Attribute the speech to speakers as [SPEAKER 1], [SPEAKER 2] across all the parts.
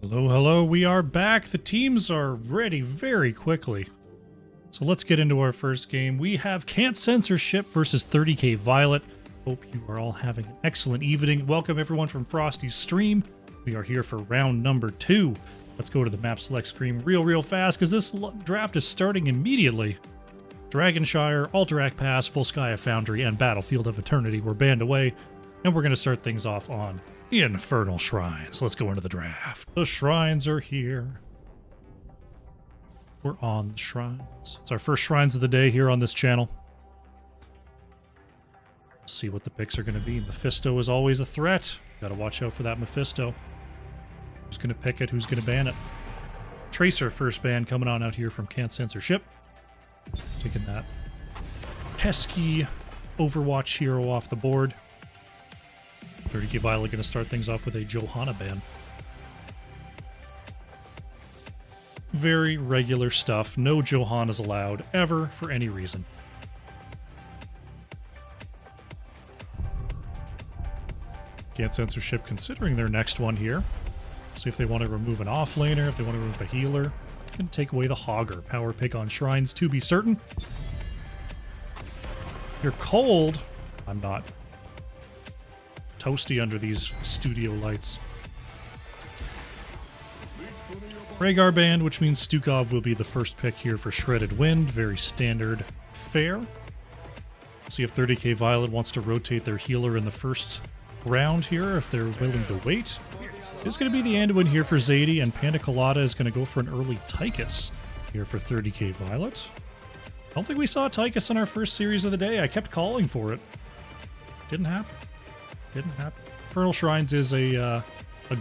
[SPEAKER 1] Hello, hello, we are back. The teams are ready very quickly. So let's get into our first game. We have Can't Censorship versus 30k Violet. Hope you are all having an excellent evening. Welcome everyone from Frosty's stream. We are here for round number 2. Let's go to the map select screen real fast because this draft is starting immediately. Dragonshire, Alterac Pass, Full Sky of Foundry, and Battlefield of Eternity were banned away, and we're going to start things off on Infernal Shrines. Let's go into the draft. The shrines are here. We're on the shrines. It's our first shrines of the day here on this channel. See what the picks are going to be. Mephisto is always a threat. Got to watch out for that Mephisto. Who's going to pick it? Who's going to ban it? Tracer first ban coming on out here from Can't Censorship. Taking that pesky Overwatch hero off the board. 30k Violet going to start things off with a Johanna ban. Very regular stuff. No Johannas allowed, ever, for any reason. Can't Censorship considering their next one here. See if they want to remove an offlaner, if they want to remove a healer. Can take away the Hogger. Power pick on shrines to be certain. You're cold. I'm not. Toasty under these studio lights. Rhaegar banned, which means Stukov will be the first pick here for Shredded Wind. Very standard fare. See if 30k Violet wants to rotate their healer in the first round here, if they're willing to wait. It's going to be the Anduin here for Zadie, and Panda Colada is going to go for an early Tychus here for 30k Violet. I don't think we saw Tychus in our first series of the day. I kept calling for it. Didn't happen. Didn't happen. Infernal Shrines is a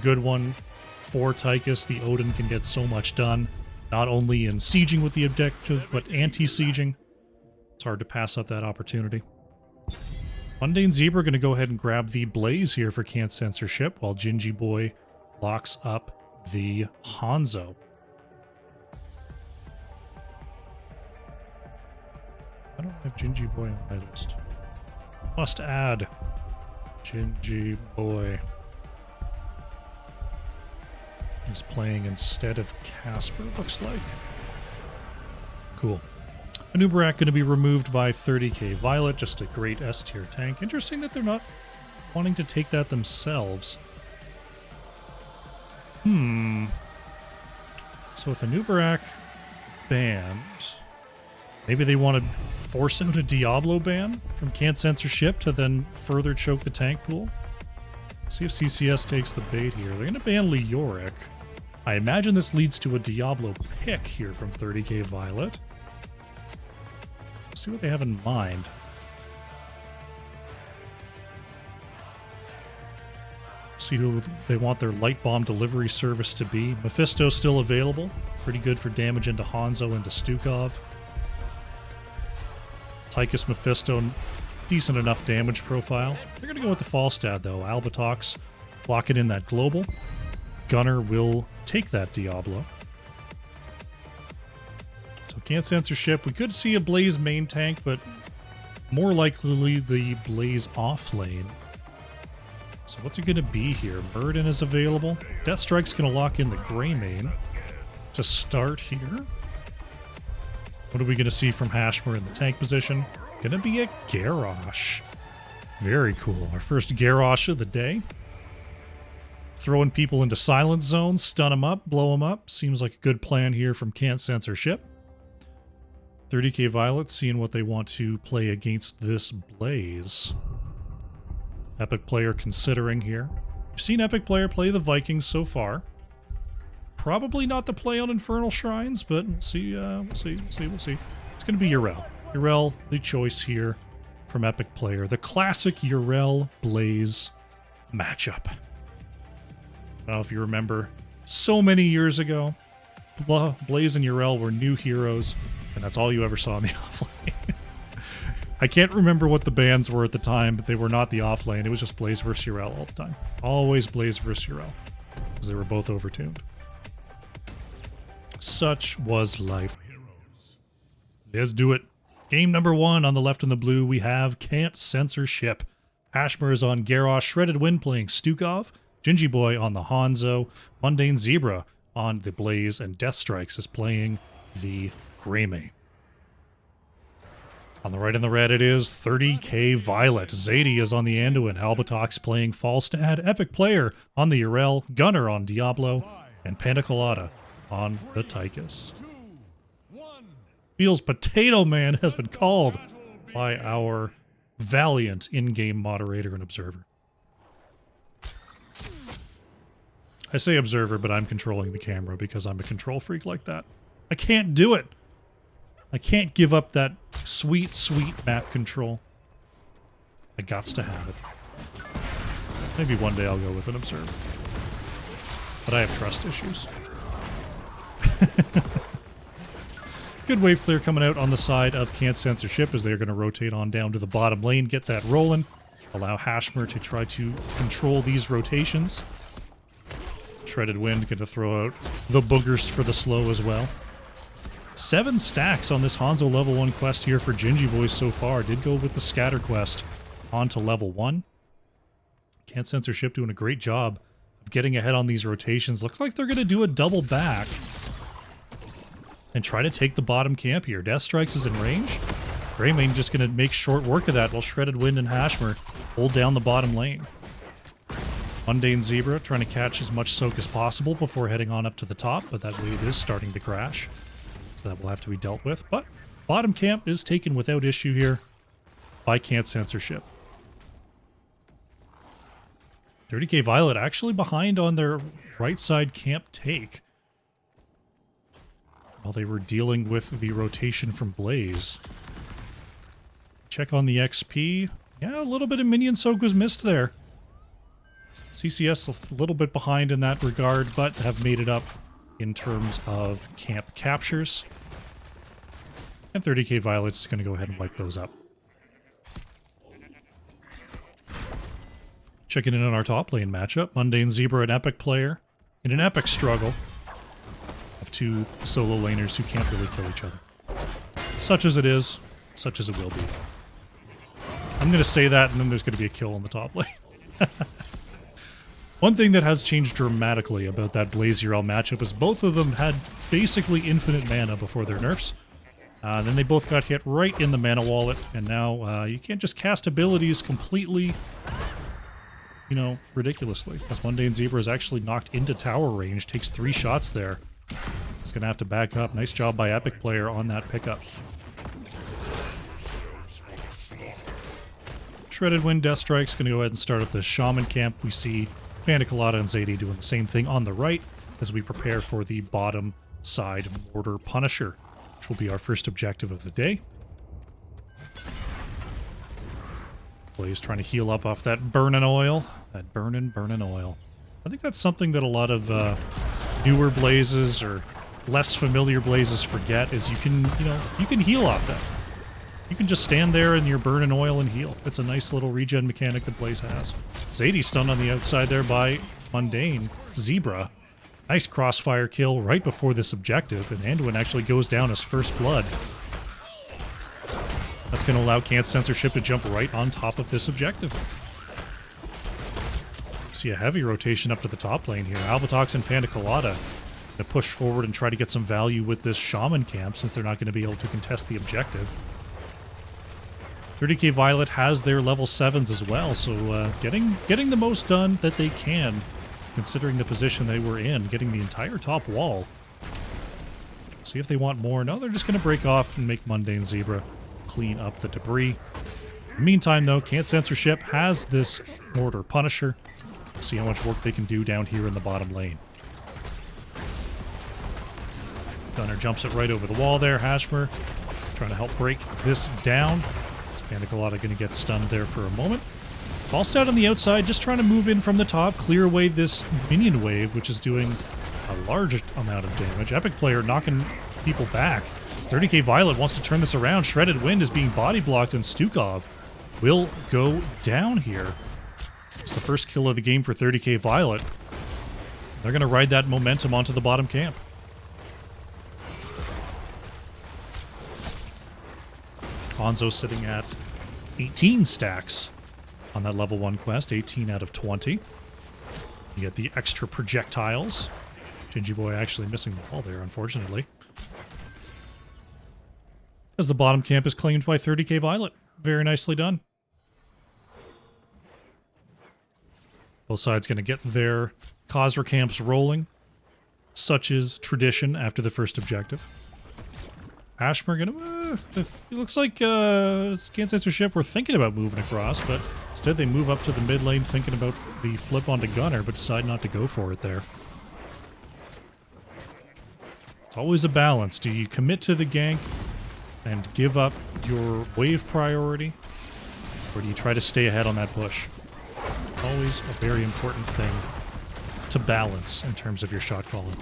[SPEAKER 1] good one for Tychus. The Odin can get so much done, not only in sieging with the objective, but anti-sieging. It's hard to pass up that opportunity. Mundane Zebra going to go ahead and grab the Blaze here for Can't Censorship, while Gingy Boy locks up the Hanzo. I don't have Gingy Boy on my list. Must add Gingy Boy. He's playing instead of Casper, looks like. Cool. Anubarak going to be removed by 30k Violet, just a great S-tier tank. Interesting that they're not wanting to take that themselves. So with Anubarak banned, maybe they want to force out a Diablo ban from Can't Censorship to then further choke the tank pool. See if CCS takes the bait here. They're going to ban Leoric. I imagine this leads to a Diablo pick here from 30k Violet. See what they have in mind. See who they want their light bomb delivery service to be. Mephisto still available. Pretty good for damage into Hanzo and to Stukov. Tychus Mephisto, decent enough damage profile. They're going to go with the Falstad though. Albatox locking in that global. Gunner will take that Diablo. So Can't Censorship. We could see a Blaze main tank, but more likely the Blaze off lane. So what's it going to be here? Murden is available. Deathstrike's going to lock in the Grey main to start here. What are we going to see from Hashmer in the tank position? Going to be a Garrosh. Very cool. Our first Garrosh of the day. Throwing people into silent zones, stun them up, blow them up. Seems like a good plan here from Can't Censorship. 30k Violet seeing what they want to play against this Blaze. Epic Player considering here. We've seen Epic Player play the Vikings so far. Probably not the play on Infernal Shrines, but we'll see. We'll see. It's going to be Yrel. Yrel, the choice here from Epic Player. The classic Yrel Blaze matchup. I don't know if you remember, so many years ago, Blaze and Yrel were new heroes, and that's all you ever saw in the offlane. I can't remember what the bans were at the time, but they were not the offlane. It was just Blaze versus Yrel all the time. Always Blaze versus Yrel, because they were both overtuned. Such was life. Let's do it. Game number 1 on the left in the blue, we have Can't Censorship. Hashmer is on Garrosh, Shredded Wind playing Stukov. Gingy Boy on the Hanzo, Mundane Zebra on the Blaze, and Death Strikes is playing the Greymane. On the right and the red, it is 30k Violet. Zadie is on the Anduin. Albatox playing Falstad. Epic Player on the Urel. Gunner on Diablo. And Panda Colada on the Tychus. Feels Potato Man has been called by our valiant in-game moderator and observer. I say observer, but I'm controlling the camera because I'm a control freak like that. I can't do it! I can't give up that sweet, sweet map control. I gots to have it. Maybe one day I'll go with an observer. But I have trust issues. Good wave clear coming out on the side of Can't Censorship as they're going to rotate on down to the bottom lane, get that rolling, allow Hashmer to try to control these rotations. Shredded Wind going to throw out the boogers for the slow as well. 7 stacks on this Hanzo level 1 quest here for Gingy Boys so far. Did go with the scatter quest onto level 1. Can't Censorship doing a great job of getting ahead on these rotations. Looks like they're going to do a double back and try to take the bottom camp here. Death Strikes is in range. Greymane just going to make short work of that while Shredded Wind and Hashmer hold down the bottom lane. Mundane Zebra trying to catch as much soak as possible before heading on up to the top, but that wave is starting to crash. So that will have to be dealt with. But bottom camp is taken without issue here by Can't Censorship. 30k Violet actually behind on their right side camp take, while they were dealing with the rotation from Blaze. Check on the XP. Yeah, a little bit of minion soak was missed there. CCS a little bit behind in that regard, but have made it up in terms of camp captures. And 30k Violet is going to go ahead and wipe those up. Checking in on our top lane matchup. Mundane Zebra, an epic player, in an epic struggle of 2 solo laners who can't really kill each other. Such as it is, such as it will be. I'm going to say that, and then there's going to be a kill on the top lane. One thing that has changed dramatically about that Blaze Urel matchup is both of them had basically infinite mana before their nerfs. Then they both got hit right in the mana wallet, and now you can't just cast abilities completely, you know, ridiculously. As Mundane Zebra is actually knocked into tower range, takes 3 shots there. It's going to have to back up. Nice job by Epic Player on that pickup. Shredded Wind, Death Strike's going to go ahead and start up the Shaman camp. We see Panda Colada and Zadie doing the same thing on the right as we prepare for the bottom side Mortar Punisher, which will be our first objective of the day. Blaze trying to heal up off that burnin' oil. That burnin' oil. I think that's something that a lot of newer Blazes or less familiar Blazes forget, is you can heal off that. You can just stand there in your burnin' oil and heal. It's a nice little regen mechanic that Blaze has. Zadie stunned on the outside there by Mundane Zebra. Nice crossfire kill right before this objective, and Anduin actually goes down as first blood. That's going to allow Can't Censorship to jump right on top of this objective. See a heavy rotation up to the top lane here. Albatox and Panda Colada to push forward and try to get some value with this Shaman camp, since they're not going to be able to contest the objective. 30k Violet has their level 7s as well, so getting the most done that they can, considering the position they were in, getting the entire top wall. See if they want more. No, they're just going to break off and make Mundane Zebra clean up the debris. In the meantime, though, Can't Censorship has this Mortar Punisher. See how much work they can do down here in the bottom lane. Gunner jumps it right over the wall there. Hashmer trying to help break this down. Panda Colada going to get stunned there for a moment. Falstad on the outside, just trying to move in from the top, clear away this minion wave, which is doing a large amount of damage. Epic Player knocking people back. 30k Violet wants to turn this around. Shredded Wind is being body blocked, and Stukov will go down here. It's the first kill of the game for 30k Violet. They're going to ride that momentum onto the bottom camp. Hanzo sitting at 18 stacks on that level 1 quest, 18 out of 20. You get the extra projectiles. Gingy Boy actually missing the ball there, unfortunately. As the bottom camp is claimed by 30k Violet. Very nicely done. Both sides going to get their Khazra camps rolling. Such is tradition after the first objective. Ashmer gonna... it looks like Censor ship were thinking about moving across, but instead they move up to the mid lane thinking about the flip onto Gunner, but decide not to go for it there. It's always a balance. Do you commit to the gank and give up your wave priority, or do you try to stay ahead on that push? Always a very important thing to balance in terms of your shot calling.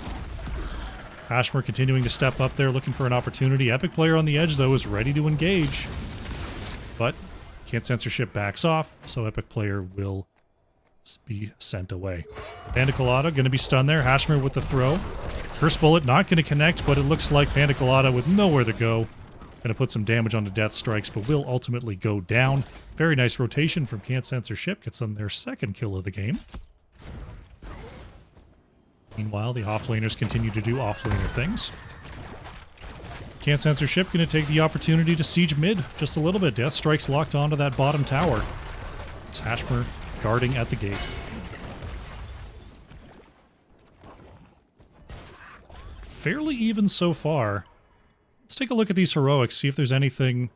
[SPEAKER 1] Ashmer continuing to step up there, looking for an opportunity. Epic player on the edge, though, is ready to engage. But can't censorship backs off, so Epic player will be sent away. Panda Colada going to be stunned there. Ashmer with the throw. Curse Bullet not going to connect, but it looks like Panda Colada with nowhere to go. Going to put some damage on the Death Strikes, but will ultimately go down. Very nice rotation from Can't Censorship. Gets them their second kill of the game. Meanwhile, the offlaners continue to do offlaner things. Can't Censorship going to take the opportunity to siege mid just a little bit. Death Strikes locked onto that bottom tower. It's Ashmer guarding at the gate. Fairly even so far. Let's take a look at these heroics, see if there's anything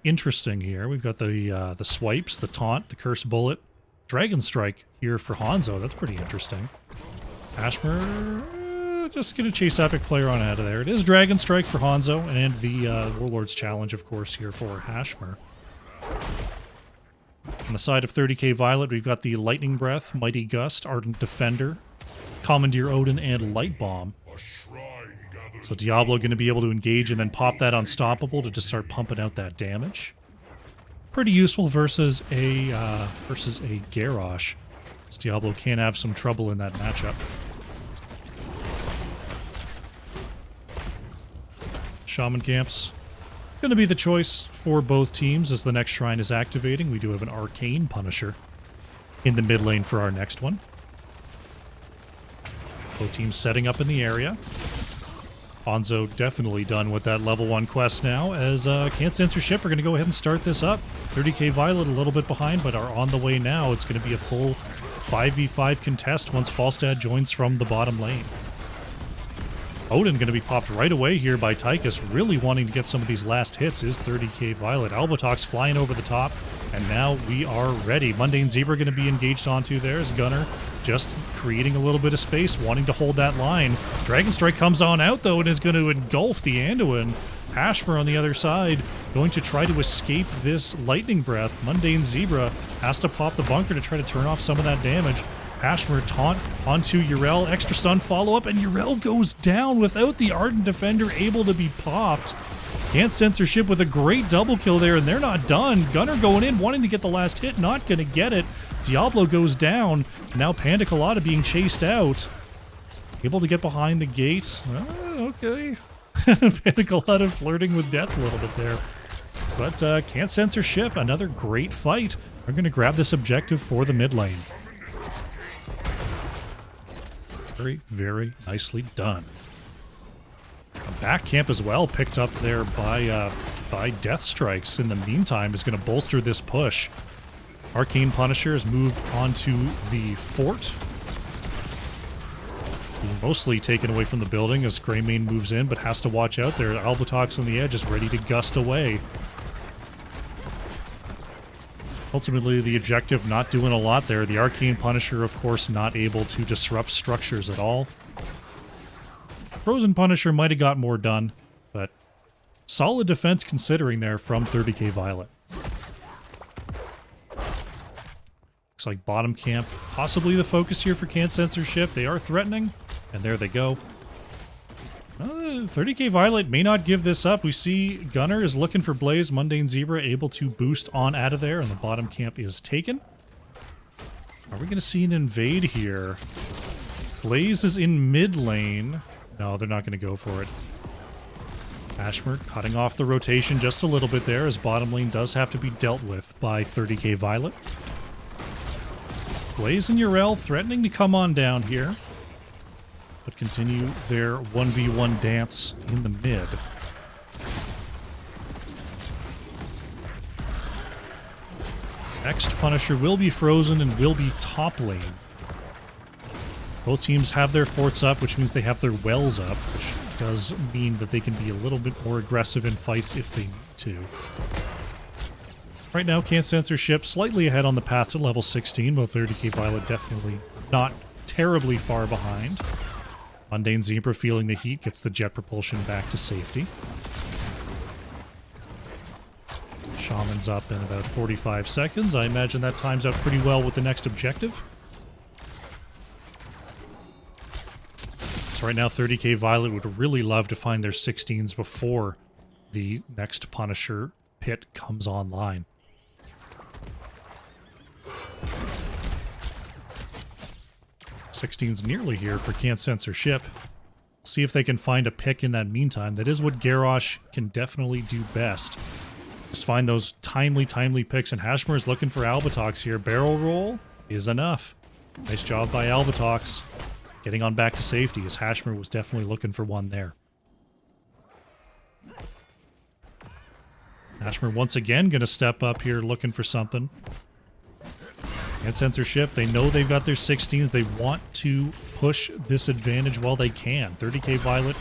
[SPEAKER 1] interesting here. We've got the swipes, the taunt, the curse bullet, Dragon Strike here for Hanzo. That's pretty interesting. Ashmer just going to chase Epic player on out of there. It is Dragon Strike for Hanzo and the Warlord's Challenge, of course, here for Ashmer. On the side of 30k Violet, we've got the Lightning Breath, Mighty Gust, Ardent Defender, Commandeer Odin, and Light Bomb. So Diablo going to be able to engage and then pop that Unstoppable to just start pumping out that damage. Pretty useful versus a Garrosh. So Diablo can have some trouble in that matchup. Shaman camps going to be the choice for both teams as the next shrine is activating. We do have an Arcane Punisher in the mid lane for our next one. Both teams setting up in the area. Hanzo definitely done with that level 1 quest now, as Can't Censorship are going to go ahead and start this up. 30k Violet a little bit behind, but are on the way now. It's going to be a full 5v5 contest once Falstad joins from the bottom lane. Odin going to be popped right away here by Tychus, really wanting to get some of these last hits is 30k Violet. Albotox flying over the top, and now we are ready. Mundane Zebra going to be engaged onto there as Gunner just creating a little bit of space, wanting to hold that line. Dragon Strike comes on out, though, and is going to engulf the Anduin. Ashmer on the other side, going to try to escape this Lightning Breath. Mundane Zebra has to pop the bunker to try to turn off some of that damage. Ashmer taunt onto Yrel, extra stun follow-up, and Yrel goes down without the Ardent Defender able to be popped. Can't Censorship with a great double kill there, and they're not done. Gunner going in, wanting to get the last hit, not going to get it. Diablo goes down. Now Panda Colada being chased out. Able to get behind the gate. Okay. Panda Colada flirting with death a little bit there. But Can't Censorship, another great fight. We're going to grab this objective for the mid lane. Very, very nicely done. A back camp as well, picked up there by Death Strikes. In the meantime, is going to bolster this push. Arcane Punisher has moved onto the fort. Being mostly taken away from the building as Greymane moves in, but has to watch out there. Albotox on the edge is ready to gust away. Ultimately, the objective not doing a lot there. The Arcane Punisher, of course, not able to disrupt structures at all. Frozen Punisher might have got more done, but solid defense considering there from 30k Violet. Looks like bottom camp, possibly the focus here for Can't Censorship. They are threatening, and there they go. 30k Violet may not give this up. We see Gunner is looking for Blaze. Mundane Zebra able to boost on out of there, and the bottom camp is taken. Are we going to see an invade here? Blaze is in mid lane. No, they're not going to go for it. Ashmer cutting off the rotation just a little bit there, as bottom lane does have to be dealt with by 30k Violet. Blaze and Yrel threatening to come on down here, but continue their 1v1 dance in the mid. Next Punisher will be frozen and will be top lane. Both teams have their forts up, which means they have their wells up, which does mean that they can be a little bit more aggressive in fights if they need to. Right now, Censor ship slightly ahead on the path to level 16, while 30k Violet definitely not terribly far behind. Mundane Zebra, feeling the heat, gets the jet propulsion back to safety. Shaman's up in about 45 seconds. I imagine that times out pretty well with the next objective. So right now, 30k Violet would really love to find their 16s before the next Punisher pit comes online. '16's nearly here for Censor ship. See if they can find a pick in that meantime. That is what Garrosh can definitely do best. Just find those timely picks, and Hashmer is looking for Albatox here. Barrel roll is enough. Nice job by Albatox. Getting on back to safety, as Hashmer was definitely looking for one there. Hashmer once again going to step up here looking for something. And Censor ship, they know they've got their 16s. They want to push this advantage while they can. 30k Violet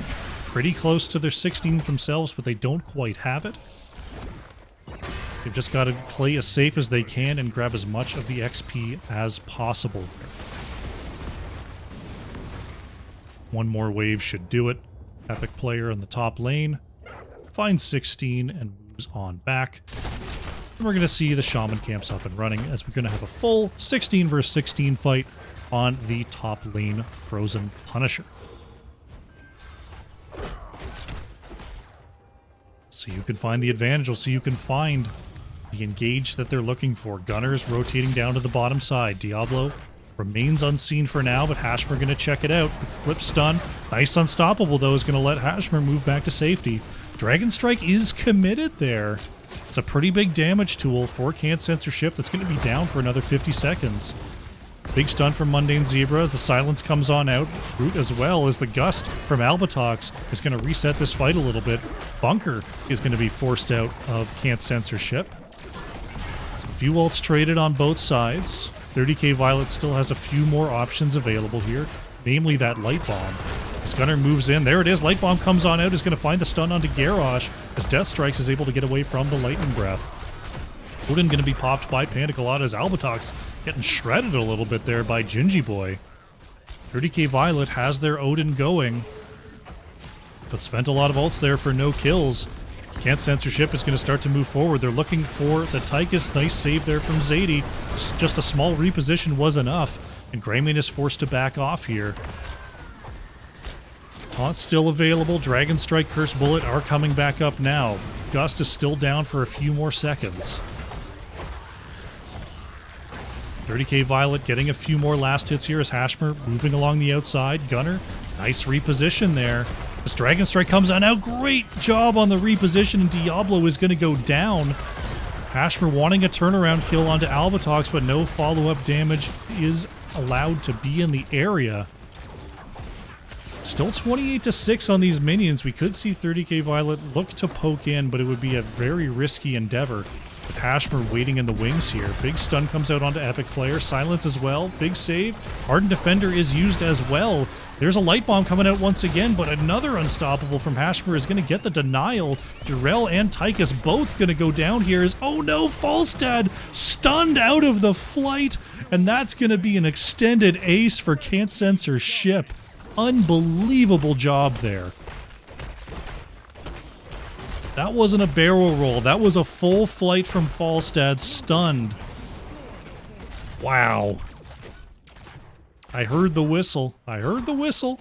[SPEAKER 1] pretty close to their 16s themselves, but they don't quite have it. They've just got to play as safe as they can and grab as much of the XP as possible. One more wave should do it. Epic player in the top lane finds 16 and moves on back. And we're going to see the Shaman camps up and running, as we're going to have a full 16 versus 16 fight on the top lane Frozen Punisher. See who can find the advantage. We'll see who can find the engage that they're looking for. Gunners rotating down to the bottom side. Diablo remains unseen for now, but Hashmer going to check it out with flip stun. Nice unstoppable, though, is going to let Hashmer move back to safety. Dragon Strike is committed there. It's a pretty big damage tool for Censor ship that's going to be down for another 50 seconds. Big stun from Mundane Zebra as the silence comes on out. Root as well as the gust from Albatox is going to reset this fight a little bit. Bunker is going to be forced out of Censor ship. So a few ults traded on both sides. 30k Violet still has a few more options available here, namely that Light Bomb. As Gunner moves in, there it is, Light Bomb comes on out, is going to find the stun onto Garrosh, as Death Strikes is able to get away from the Lightning Breath. Odin going to be popped by Panda Colada as Albatox getting shredded a little bit there by Gingy Boy. 30k Violet has their Odin going, but spent a lot of ults there for no kills. Censor ship is going to start to move forward. They're looking for the Tychus. Nice save there from Zadie. Just a small reposition was enough, and Greymane is forced to back off here. Taunt's still available. Dragon Strike, Curse Bullet are coming back up now. Gust is still down for a few more seconds. 30k Violet getting a few more last hits here as Hashmer moving along the outside. Gunner, nice reposition there. As Dragon Strike comes on out, great job on the reposition, and Diablo is going to go down. Hashmer wanting a turnaround kill onto Albatox, but no follow-up damage is allowed to be in the area. Still 28-6 on these minions. We could see 30k Violet look to poke in, but it would be a very risky endeavor with Hashmer waiting in the wings here. Big stun comes out onto Epic player. Silence as well. Big save. Hardened Defender is used as well. There's a Light Bomb coming out once again, but another unstoppable from Hashmer is going to get the denial. Yrel and Tychus both going to go down here as, oh no, Falstad stunned out of the flight, and that's going to be an extended ace for Censor ship. Unbelievable job there. That wasn't a barrel roll. That was a full flight from Falstad, stunned. Wow. I heard the whistle. I heard the whistle.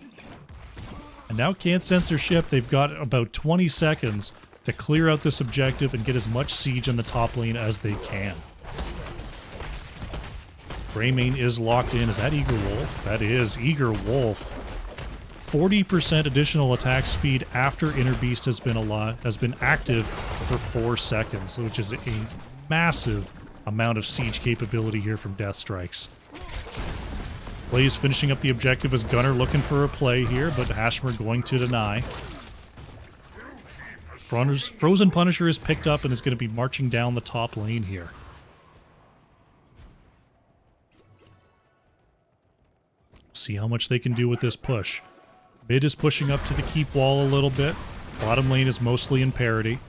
[SPEAKER 1] And now Censor ship, they've got about 20 seconds to clear out this objective and get as much siege in the top lane as they can. Greymane is locked in. Is that Eager Wolf? That is Eager Wolf. 40% additional attack speed after Inner Beast has been active for 4 seconds, which is a massive amount of siege capability here from Death Strikes. Blaze finishing up the objective as Gunner looking for a play here, but Hashmer going to deny. Frozen Punisher is picked up and is going to be marching down the top lane here. See how much they can do with this push. Mid is pushing up to the keep wall a little bit. Bottom lane is mostly in parity.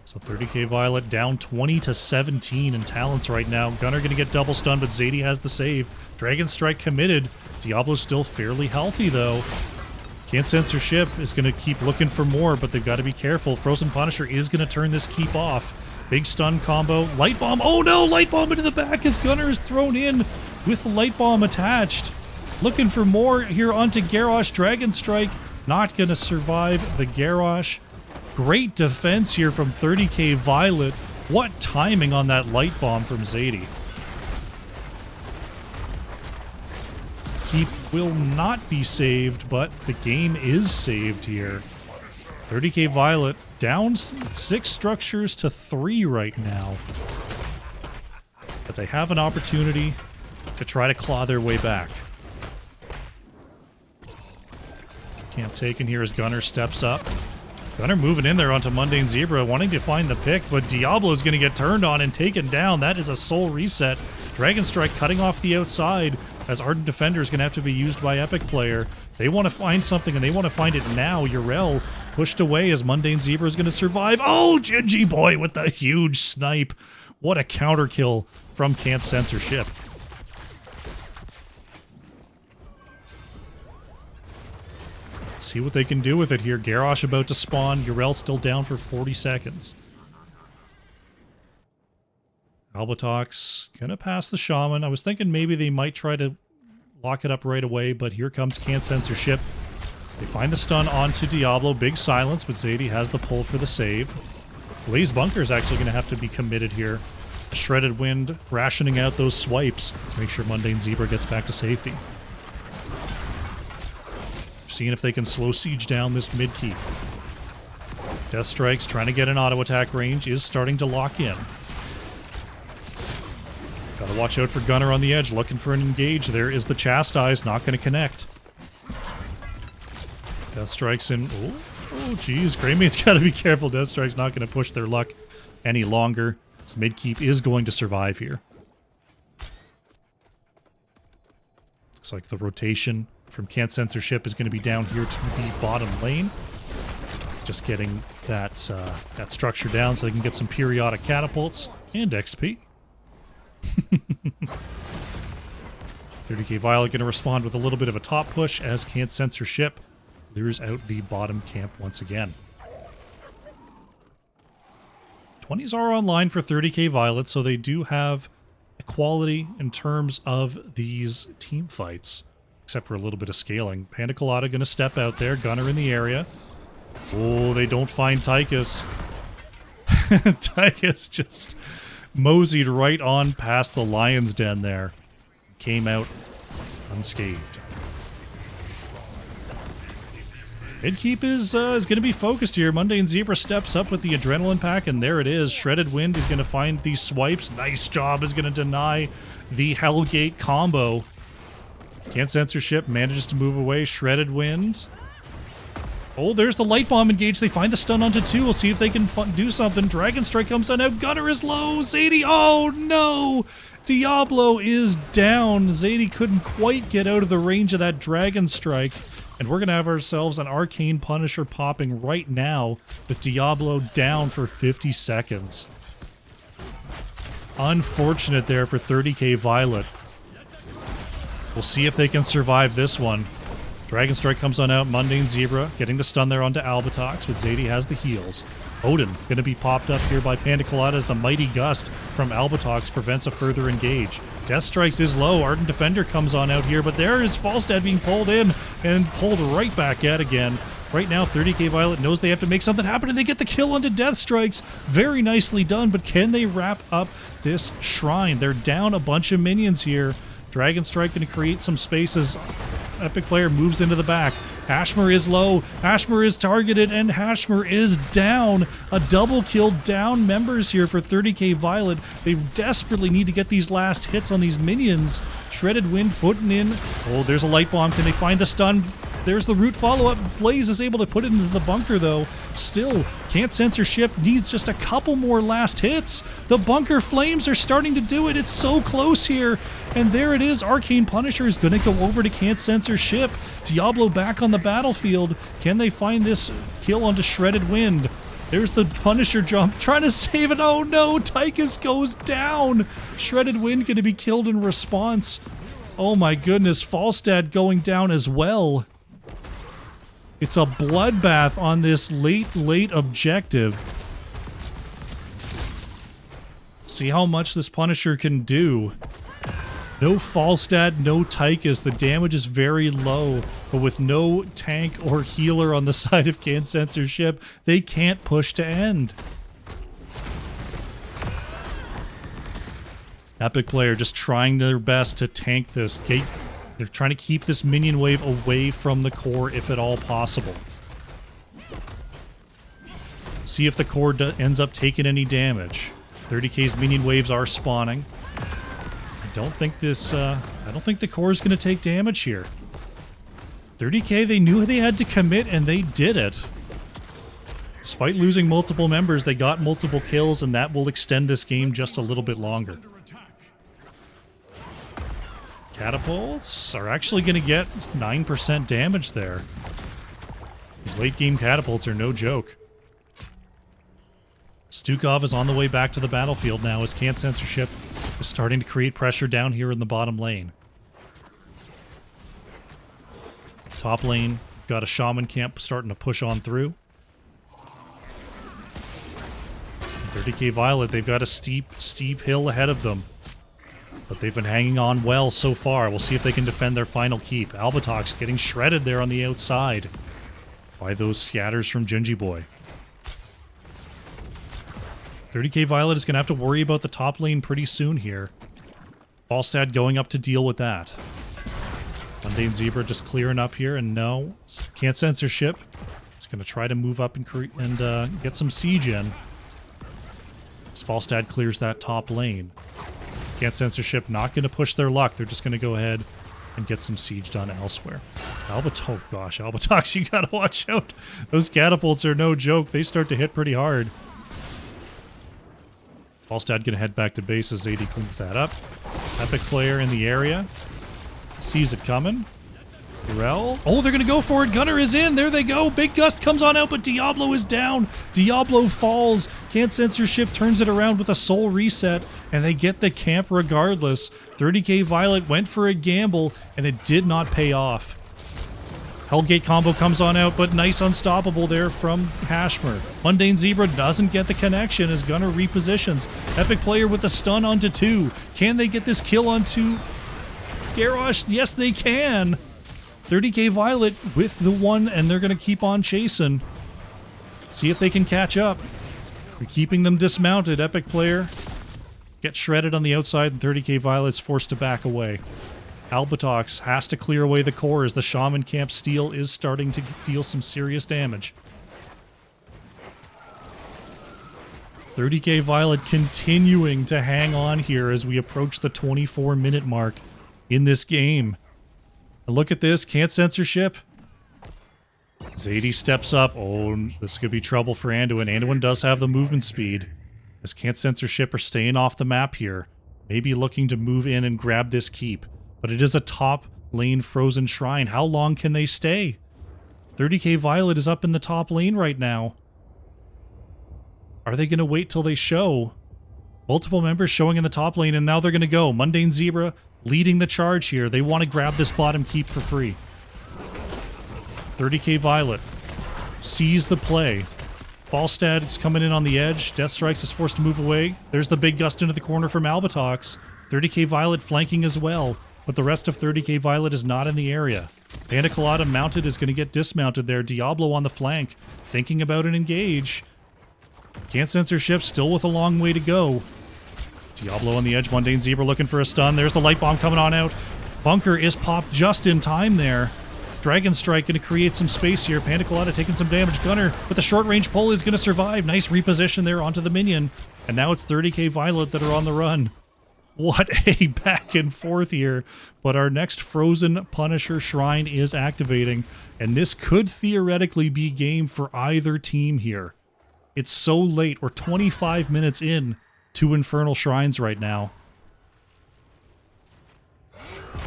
[SPEAKER 1] So 30k Violet down 20-17 in talents right now. Gunner going to get double stunned, but Zadie has the save. Dragon Strike committed. Diablo's still fairly healthy, though. Can't censor ship is going to keep looking for more, but they've got to be careful. Frozen Punisher is going to turn this keep off. Big stun combo. Light Bomb. Oh no! Light Bomb into the back as Gunner is thrown in with the Light Bomb attached. Looking for more here onto Garrosh. Dragon Strike not going to survive the Garrosh. Great defense here from 30k Violet. What timing on that Light Bomb from Zadie. Keep will not be saved, but the game is saved here. 30k Violet down 6 structures to 3 right now. But they have an opportunity to try to claw their way back. Camp taken here as Gunner steps up. Gunner moving in there onto Mundane Zebra, wanting to find the pick, but Diablo's going to get turned on and taken down. That is a soul reset. Dragon Strike cutting off the outside as Ardent Defender is going to have to be used by Epic Player. They want to find something, and they want to find it now. Yrel pushed away as Mundane Zebra is going to survive. Oh, Gingy Boy with the huge snipe. What a counter kill from Can't Censor Ship. See what they can do with it here. Garrosh about to spawn. Yrel still down for 40 seconds. Albatox gonna pass the Shaman. I was thinking maybe they might try to lock it up right away, but here comes Can't Censor Ship. They find the stun onto Diablo. Big silence, but Zadie has the pull for the save. Blaze Bunker is actually going to have to be committed here. Shredded Wind rationing out those swipes to make sure Mundane Zebra gets back to safety. Seeing if they can slow siege down this mid keep. Death Strikes trying to get an auto attack range is starting to lock in. Gotta watch out for Gunner on the edge, looking for an engage. There is the Chastise, not going to connect. Death Strikes in. Oh, geez. Greymate's got to be careful. Death Strike's not going to push their luck any longer. This mid keep is going to survive here. Looks like the rotation from Can't Censor Ship is going to be down here to the bottom lane. Just getting that structure down so they can get some periodic catapults and XP. 30k Violet going to respond with a little bit of a top push as Can't Censor Ship lures out the bottom camp once again. 20s are online for 30k Violet, so they do have equality in terms of these team fights. Except for a little bit of scaling. Panda Colada going to step out there. Gunner in the area. Oh, they don't find Tychus. Tychus just moseyed right on past the Lion's Den there. Came out unscathed. Midkeep is going to be focused here. Mundane Zebra steps up with the Adrenaline Pack, and there it is. Shredded Wind is going to find these swipes. Nice job is going to deny the Hellgate combo. Can't Censor Ship manages to move away. Shredded Wind. Oh, there's the Light Bomb engage. They find the stun onto 2. We'll see if they can do something. Dragon Strike comes on out. Gunner is low. Zadie. Oh, no. Diablo is down. Zadie couldn't quite get out of the range of that Dragon Strike. And we're going to have ourselves an Arcane Punisher popping right now with Diablo down for 50 seconds. Unfortunate there for 30k Violet. We'll see if they can survive this one. Dragon Strike comes on out. Mundane Zebra getting the stun there onto Albatox, but Zadie has the heals. Odin going to be popped up here by Panda Colada as the Mighty Gust from Albatox prevents a further engage. Death Strikes is low. Ardent Defender comes on out here, but there is Falstad being pulled in and pulled right back out again. Right now, 30k Violet knows they have to make something happen, and they get the kill onto Death Strikes. Very nicely done, but can they wrap up this shrine? They're down a bunch of minions here. Dragon Strike going to create some spaces. Epic Player moves into the back. Hashmer is low. Hashmer is targeted, and Hashmer is down. A double kill down members here for 30k Violet. They desperately need to get these last hits on these minions. Shredded Wind putting in. Oh, there's a light bomb. Can they find the stun? There's the root follow-up. Blaze is able to put it into the bunker, though. Still, can't censorship. Needs just a couple more last hits. The bunker flames are starting to do it. It's so close here. And there it is. Arcane Punisher is going to go over to Can't Censorship. Diablo back on the battlefield. Can they find this kill onto Shredded Wind? There's the Punisher jump, trying to save it. Oh no, Tychus goes down. Shredded Wind going to be killed in response. Oh my goodness, Falstad going down as well. It's a bloodbath on this late objective. See how much this Punisher can do. No Falstad, no Tychus. The damage is very low, but with no tank or healer on the side of Can't Censorship, they can't push to end. Epic player just trying their best to tank this. They're trying to keep this minion wave away from the core if at all possible. See if the core ends up taking any damage. 30k's minion waves are spawning. I don't think the core is going to take damage here. 30k, they knew they had to commit and they did it. Despite losing multiple members, they got multiple kills, and that will extend this game just a little bit longer. Catapults are actually going to get 9% damage there. These late game catapults are no joke. Stukov is on the way back to the battlefield now as Can't Censorship is starting to create pressure down here in the bottom lane. Top lane, got a Shaman camp starting to push on through. 30k Violet, they've got a steep hill ahead of them. But they've been hanging on well so far. We'll see if they can defend their final keep. Albatox getting shredded there on the outside by those scatters from Gingy Boy. 30k Violet is going to have to worry about the top lane pretty soon here. Falstad going up to deal with that. Mundane Zebra just clearing up here, and no, Can't Censorship. It's going to try to move up and get some siege in. As Falstad clears that top lane. Can't Censorship not going to push their luck. They're just going to go ahead and get some siege done elsewhere. Oh gosh, Albatox, you gotta watch out. Those catapults are no joke. They start to hit pretty hard. Falstad gonna head back to base as AD cleans that up. Epic player in the area. Sees it coming. Durell. Oh, they're gonna go for it. Gunner is in. There they go. Big Gust comes on out, but Diablo is down. Diablo falls. Can't Censorship turns it around with a soul reset, and they get the camp regardless. 30k Violet went for a gamble, and it did not pay off. Hellgate combo comes on out, but nice unstoppable there from Hashmer. Mundane Zebra doesn't get the connection as Gunner repositions. Epic player with the stun onto 2. Can they get this kill onto Garrosh? Yes, they can. 30k Violet with the 1, and they're going to keep on chasing. See if they can catch up. We're keeping them dismounted. Epic player gets shredded on the outside, and 30k Violet's forced to back away. Albatox has to clear away the core as the Shaman Camp Steel is starting to deal some serious damage. 30k Violet continuing to hang on here as we approach the 24-minute mark in this game. And look at this, Can't Censorship. Zadie steps up. Oh, this could be trouble for Anduin. Anduin does have the movement speed. As Can't Censorship are staying off the map here. Maybe looking to move in and grab this keep. But it is a top lane frozen shrine. How long can they stay? 30k Violet is up in the top lane right now. Are they going to wait till they show? Multiple members showing in the top lane, and now they're going to go. Mundane Zebra leading the charge here. They want to grab this bottom keep for free. 30k Violet sees the play. Falstad is coming in on the edge. Death Strikes is forced to move away. There's the big gust into the corner from Albatox. 30k Violet flanking as well. But the rest of 30k Violet is not in the area. Panda Colada mounted is going to get dismounted there. Diablo on the flank, thinking about an engage. Can't Censorship still with a long way to go. Diablo on the edge, Mundane Zebra looking for a stun. There's the light bomb coming on out. Bunker is popped just in time there. Dragon Strike going to create some space here. Panda Colada taking some damage. Gunner with a short-range pull is going to survive. Nice reposition there onto the minion. And now it's 30k Violet that are on the run. What a back and forth here. But our next Frozen Punisher Shrine is activating. And this could theoretically be game for either team here. It's so late. We're 25 minutes in to Infernal Shrines right now.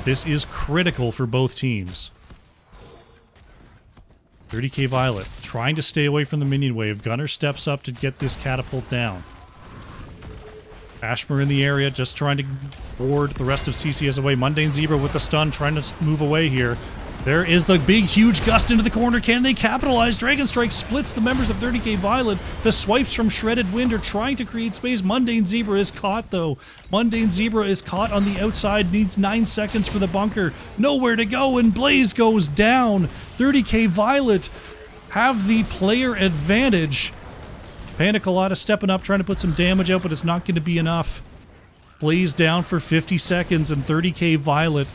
[SPEAKER 1] This is critical for both teams. 30k Violet trying to stay away from the minion wave. Gunner steps up to get this catapult down. Ashmer in the area, just trying to ward the rest of CCS away. Mundane Zebra with the stun, trying to move away here. There is the big, huge gust into the corner. Can they capitalize? Dragon Strike splits the members of 30k Violet. The swipes from Shredded Wind are trying to create space. Mundane Zebra is caught, though. Mundane Zebra is caught on the outside, needs 9 seconds for the bunker. Nowhere to go, and Blaze goes down. 30k Violet have the player advantage. Panda Colada stepping up, trying to put some damage out, but it's not going to be enough. Blaze down for 50 seconds, and 30k Violet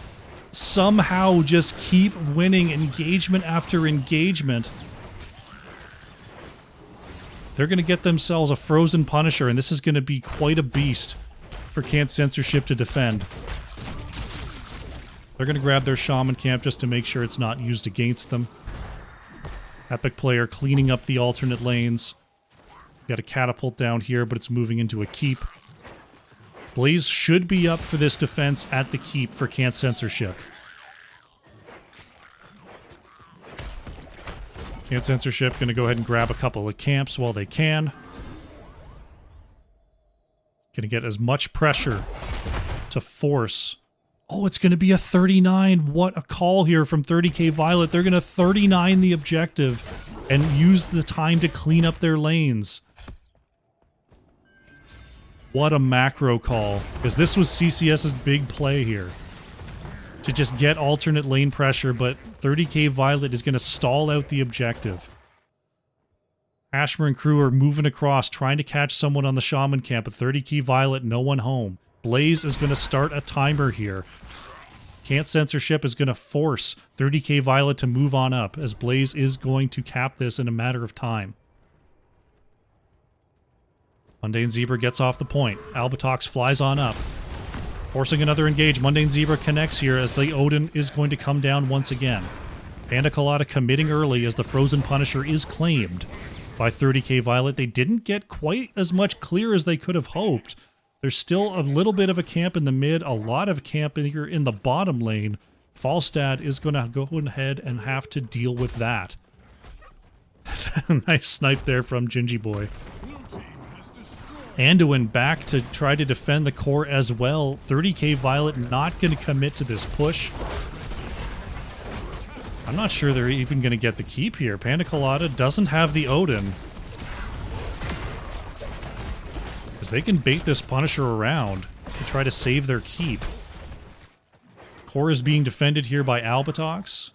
[SPEAKER 1] somehow just keep winning engagement after engagement. They're going to get themselves a Frozen Punisher, and this is going to be quite a beast for Can't Censorship to defend. They're going to grab their Shaman Camp just to make sure it's not used against them. Epic player cleaning up the alternate lanes. Got a catapult down here, but it's moving into a keep. Blaze should be up for this defense at the keep for Can't Censorship. Can't Censorship going to go ahead and grab a couple of camps while they can. Going to get as much pressure to force. Oh, it's going to be a 39. What a call here from 30k Violet. They're going to 39 the objective and use the time to clean up their lanes. What a macro call, because this was CCS's big play here. To just get alternate lane pressure, but 30k Violet is going to stall out the objective. Ashmer and crew are moving across, trying to catch someone on the Shaman Camp, but 30k Violet, no one home. Blaze is going to start a timer here. Can't Censorship is going to force 30k Violet to move on up, as Blaze is going to cap this in a matter of time. Mundane Zebra gets off the point. Albatox flies on up. Forcing another engage. Mundane Zebra connects here as the Odin is going to come down once again. Panda Colada committing early as the Frozen Punisher is claimed by 30k Violet. They didn't get quite as much clear as they could have hoped. There's still a little bit of a camp in the mid, a lot of camp here in the bottom lane. Falstad is going to go ahead and have to deal with that. Nice snipe there from Gingy Boy. Anduin back to try to defend the core as well. 30k Violet not going to commit to this push. I'm not sure they're even going to get the keep here. Panda Colada doesn't have the Odin. Because they can bait this Punisher around to try to save their keep. Core is being defended here by Albatox.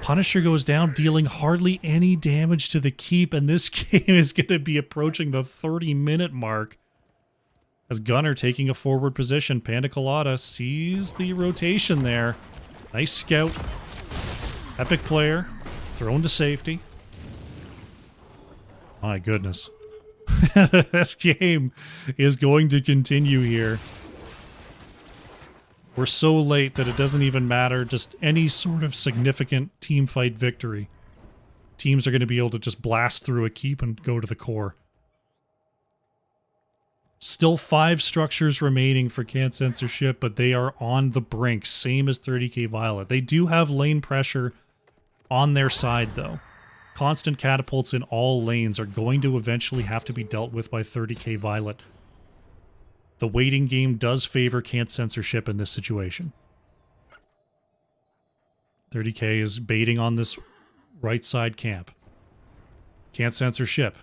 [SPEAKER 1] Punisher goes down, dealing hardly any damage to the keep, and this game is going to be approaching the 30-minute mark. As Gunner taking a forward position, Panda Colada sees the rotation there. Nice scout. Epic player, thrown to safety. My goodness. This game is going to continue here. We're so late that it doesn't even matter. Just any sort of significant team fight victory. Teams are going to be able to just blast through a keep and go to the core. Still 5 structures remaining for Can't Censorship, but they are on the brink, same as 30k Violet. They do have lane pressure on their side, though. Constant catapults in all lanes are going to eventually have to be dealt with by 30k Violet. The waiting game does favor Can't Censorship in this situation. 30k is baiting on this right side camp. Can't Censorship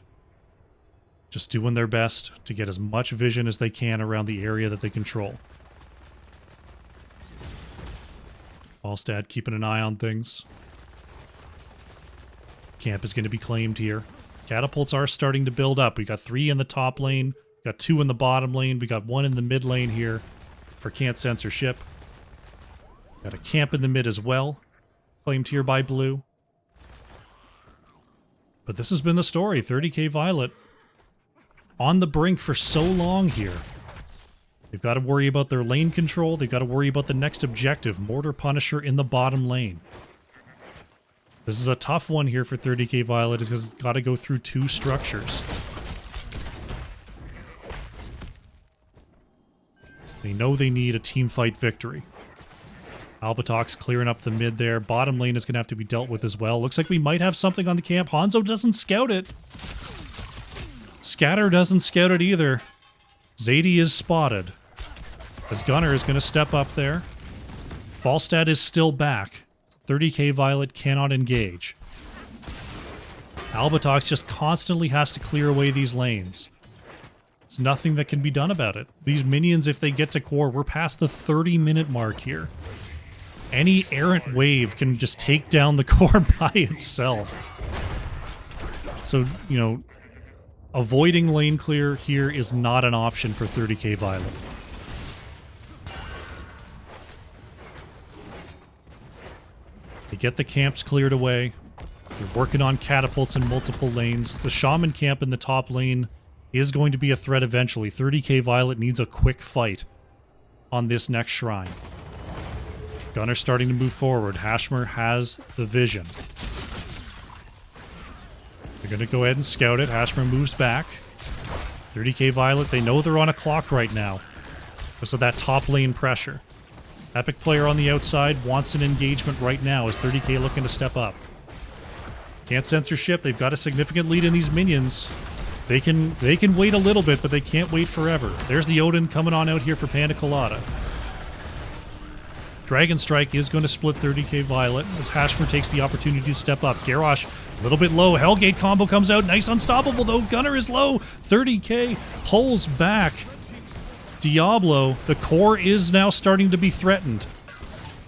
[SPEAKER 1] just doing their best to get as much vision as they can around the area that they control. Falstad keeping an eye on things. Camp is going to be claimed here. Catapults are starting to build up. We got 3 in the top lane. Got 2 in the bottom lane. We got 1 in the mid lane here for Can't Censorship. Got a camp in the mid as well, claimed here by blue. But this has been the story. 30k Violet on the brink for so long here. They've got to worry about their lane control. They've got to worry about the next objective, Mortar Punisher in the bottom lane. This is a tough one here for 30k Violet because it's got to go through two structures. They know they need a team fight victory. Albatox clearing up the mid there. Bottom lane is going to have to be dealt with as well. Looks like we might have something on the camp. Hanzo doesn't scout it. Scatter doesn't scout it either. Zadie is spotted. As Gunner is going to step up there. Falstad is still back. 30k Violet cannot engage. Albatox just constantly has to clear away these lanes. There's nothing that can be done about it. These minions, if they get to core, we're past the 30-minute mark here. Any errant wave can just take down the core by itself. So, you know, avoiding lane clear here is not an option for 30k Violet. They get the camps cleared away. They're working on catapults in multiple lanes. The Shaman camp in the top lane is going to be a threat eventually. 30k Violet needs a quick fight on this next shrine. Gunner starting to move forward. Hashmer has the vision. They're going to go ahead and scout it. Hashmer moves back. 30k Violet, they know they're on a clock right now because of that top lane pressure. Epic player on the outside wants an engagement right now as 30k looking to step up. Can't censorship. They've got a significant lead in these minions. They can wait a little bit, but they can't wait forever. There's the Odin coming on out here for Panda Colada. Dragon Strike is going to split 30k Violet as Hashmer takes the opportunity to step up. Garrosh a little bit low. Hellgate combo comes out. Nice unstoppable though. Gunner is low. 30k pulls back. Diablo, the core is now starting to be threatened.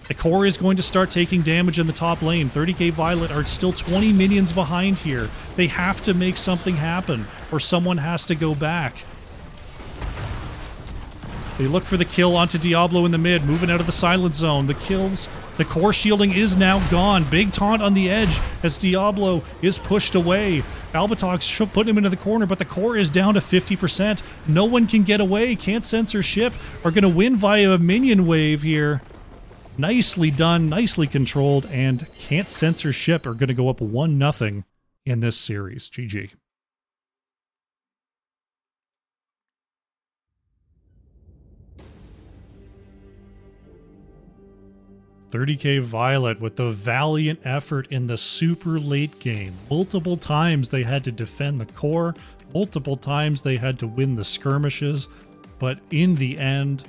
[SPEAKER 1] The core is going to start taking damage in the top lane. 30k Violet are still 20 minions behind here. They have to make something happen or someone has to go back. They look for the kill onto Diablo in the mid, moving out of the silent zone. The kills, the core shielding is now gone. Big taunt on the edge as Diablo is pushed away. Albatox should put him into the corner, but the core is down to 50%. No one can get away. Can't censorship. Are going to win via a minion wave here. Nicely done, nicely controlled, and Can't Censorship are going to go up 1-0 in this series. GG. $30k Violet with the valiant effort in the super late game. Multiple times they had to defend the core, multiple times they had to win the skirmishes, but in the end,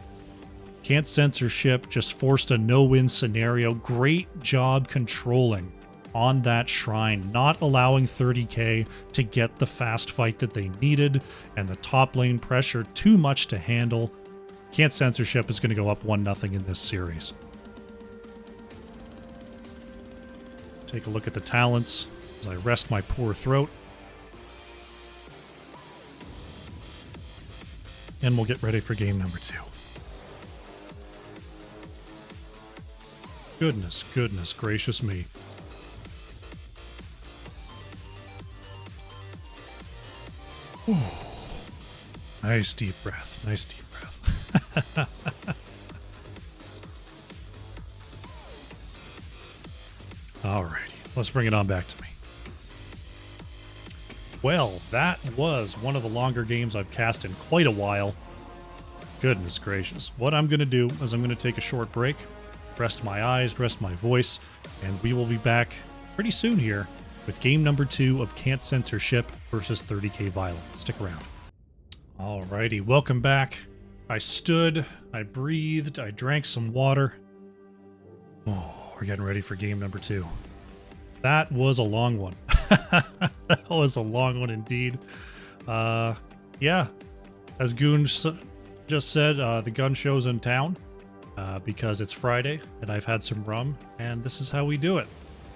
[SPEAKER 1] Can't Censorship just forced a no-win scenario. Great job controlling on that shrine, not allowing 30k to get the fast fight that they needed, and the top lane pressure too much to handle. Can't Censorship is going to go up 1-0 in this series. Take a look at the talents as I rest my poor throat. And we'll get ready for game number 2. Goodness, goodness gracious me. Ooh. Nice deep breath, nice deep breath. Alrighty, let's bring it on back to me. Well, that was one of the longer games I've cast in quite a while. Goodness gracious. What I'm going to do is I'm going to take a short break, rest my eyes, rest my voice, and we will be back pretty soon here with game number 2 of Can't Censorship versus 30k Violet. Stick around. Alrighty, welcome back. I stood, I breathed, I drank some water. Oh, we're getting ready for game number 2. That was a long one. That was a long one indeed. Yeah, as Goon just said, the gun show's in town because it's Friday and I've had some rum, and this is how we do it.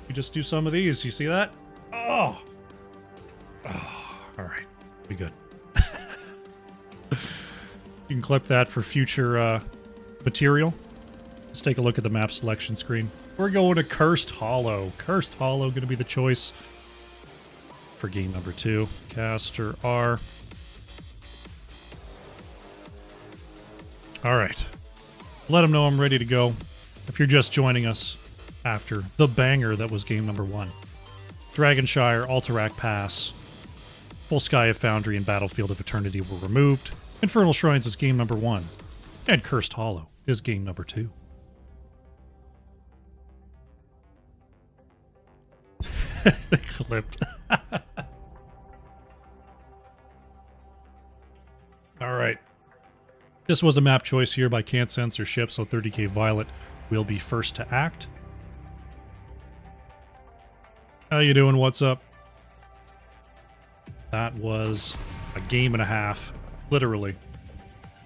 [SPEAKER 1] We just do some of these. You see that? Oh, all right, be good. You can clip that for future material. Let's take a look at the map selection screen. We're going to Cursed Hollow. Cursed Hollow going to be the choice for game number 2. Caster R. All right. Let them know I'm ready to go. If you're just joining us after the banger that was game number 1. Dragonshire, Alterac Pass, Full Sky of Foundry, and Battlefield of Eternity were removed. Infernal Shrines was game number 1. And Cursed Hollow is game number 2. Clipped. All right. This was a map choice here by Can't Censor Ship, so 30k Violet will be first to act. How you doing? What's up? That was a game and a half. Literally.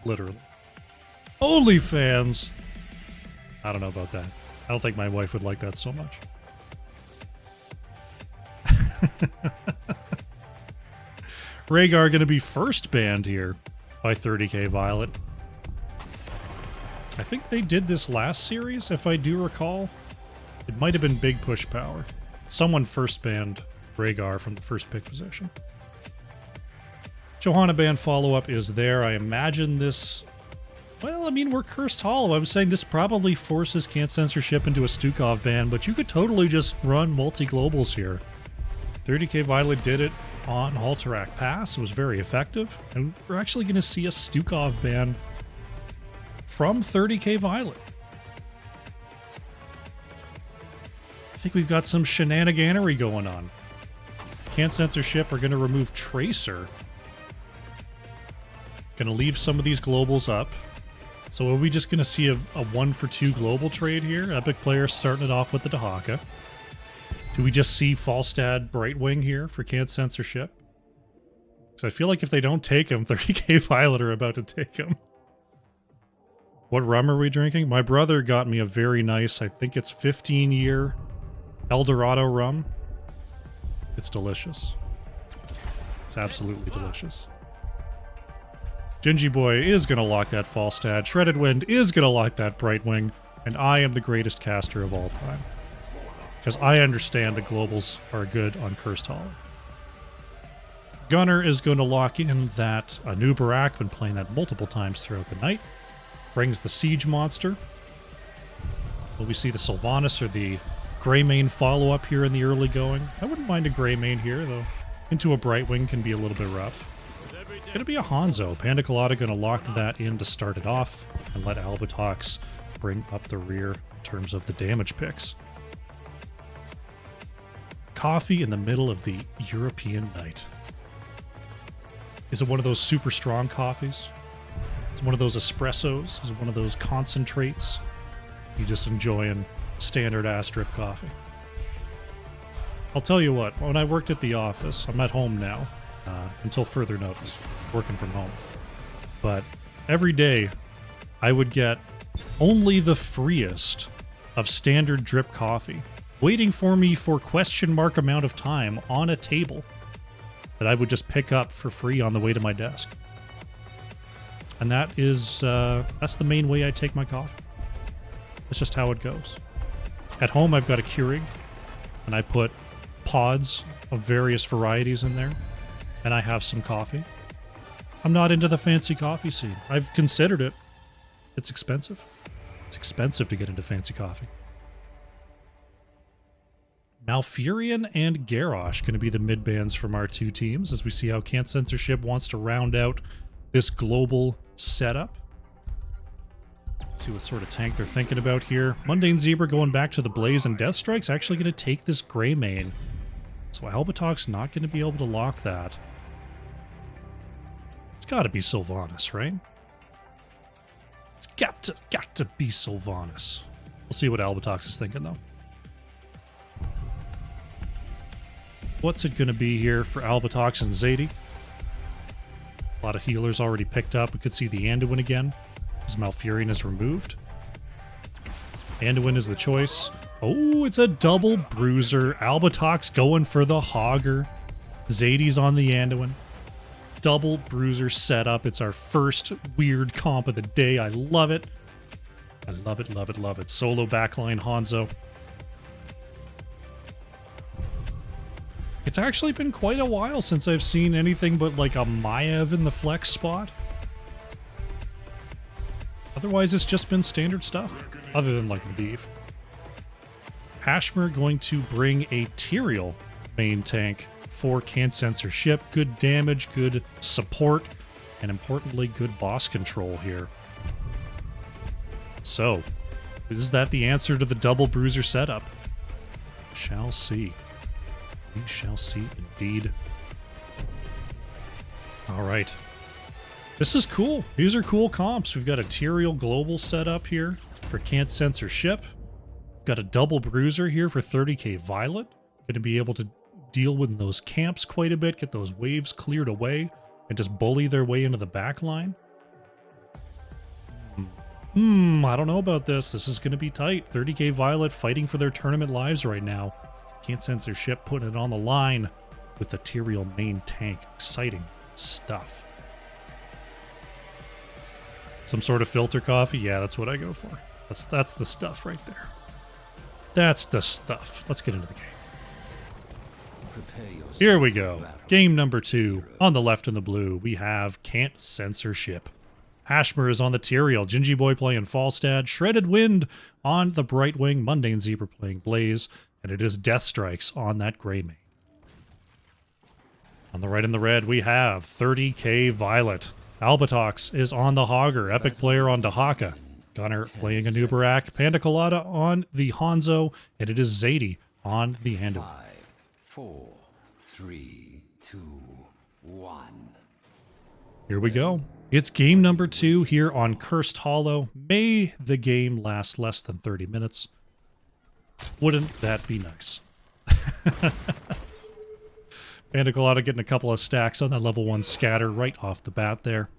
[SPEAKER 1] Literally. OnlyFans! I don't know about that. I don't think my wife would like that so much. Rhaegar going to be first banned here by 30k Violet. I think they did this last series, if I do recall. It might have been Big Push Power. Someone first banned Rhaegar from the first pick position. Johanna ban follow-up is there. I imagine this... Well, I mean, we're Cursed Hollow. I was saying this probably forces Can't Censor Ship into a Stukov ban, but you could totally just run multi-globals here. 30k Violet did it on Alterac Pass. It was very effective. And we're actually going to see a Stukov ban from 30k Violet. I think we've got some shenaniganery going on. Can't Censor Ship are going to remove Tracer. Going to leave some of these globals up. So are we just going to see a 1-for-2 global trade here? Epic Player starting it off with the Dahaka. Do we just see Falstad Brightwing here for Can't Censor Ship? Because I feel like if they don't take him, 30k Violet are about to take him. What rum are we drinking? My brother got me a very nice, I think it's 15-year Eldorado rum. It's delicious. It's absolutely delicious. Gingy Boy is going to lock that Falstad. Shredded Wind is going to lock that Brightwing. And I am the greatest caster of all time. Because I understand the globals are good on Cursed Hollow. Gunner is going to lock in that Anubarak. Been playing that multiple times throughout the night. Brings the Siege Monster. Will we see the Sylvanas or the Greymane follow-up here in the early going? I wouldn't mind a Greymane here, though. Into a Brightwing can be a little bit rough. Going to be a Hanzo. Panda Colada going to lock that in to start it off and let Albatox bring up the rear in terms of the damage picks. Coffee in the middle of the European night. Is it one of those super strong coffees? Is it one of those espressos? Is it one of those concentrates? You just enjoying standard-ass drip coffee? I'll tell you what, when I worked at the office, I'm at home now, until further notice, working from home. But every day, I would get only the freest of standard drip coffee, waiting for me for question mark amount of time on a table that I would just pick up for free on the way to my desk. And that is, that's the main way I take my coffee. That's just how it goes. At home, I've got a Keurig, and I put pods of various varieties in there, and I have some coffee. I'm not into the fancy coffee scene. I've considered it. It's expensive. It's expensive to get into fancy coffee. Malfurion and Garrosh going to be the mid-bans from our two teams as we see how Can't Censor Ship wants to round out this global setup. Let's see what sort of tank they're thinking about here. Mundane Zebra going back to the Blaze, and Deathstrike's actually going to take this Greymane. So Albatox not going to be able to lock that. It's got to be Sylvanas, right? It's got to be Sylvanas. We'll see what Albatox is thinking, though. What's it going to be here for Albatox and Zadie? A lot of healers already picked up. We could see the Anduin again, as Malfurion is removed. Anduin is the choice. Oh, it's a double bruiser. Albatox going for the Hogger. Zadie's on the Anduin. Double bruiser setup. It's our first weird comp of the day. I love it. I love it, love it, love it. Solo backline Hanzo. It's actually been quite a while since I've seen anything but like a Maiev in the flex spot. Otherwise, it's just been standard stuff, other than like Medivh. Hashmer going to bring a Tyrael main tank for Censor ship. Good damage, good support, and importantly, good boss control here. So, is that the answer to the double bruiser setup? Shall see. We shall see indeed. All right. This is cool. These are cool comps. We've got a Tyrael global setup here for Censor ship. We've got a double bruiser here for 30k Violet. Going to be able to deal with those camps quite a bit, get those waves cleared away, and just bully their way into the back line. I don't know about this. This is going to be tight. 30k Violet fighting for their tournament lives right now. Censor ship putting it on the line with the Tyrael main tank. Exciting stuff. Some sort of filter coffee? Yeah, that's what I go for. That's the stuff right there. That's the stuff. Let's get into the game. Here we go. Game number 2. On the left in the blue, we have Censor ship. Hashmer is on the Tyrael, Gingy Boy playing Falstad, Shredded Wind on the Bright Wing, Mundane Zebra playing Blaze, and it is Death Strikes on that Grey Mane. On the right in the red, we have 30k Violet. Albatox is on the Hogger, Epic Player on Dahaka, Gunner playing a Nubarak, Panda Colada on the Hanzo, and it is Zadie on the Anduin.
[SPEAKER 2] 5, 4, 3, 2, 1.
[SPEAKER 1] Here we go. It's game number 2 here on Cursed Hollow. May the game last less than 30 minutes. Wouldn't that be nice? Panda Colada getting a couple of stacks on that level 1 scatter right off the bat there.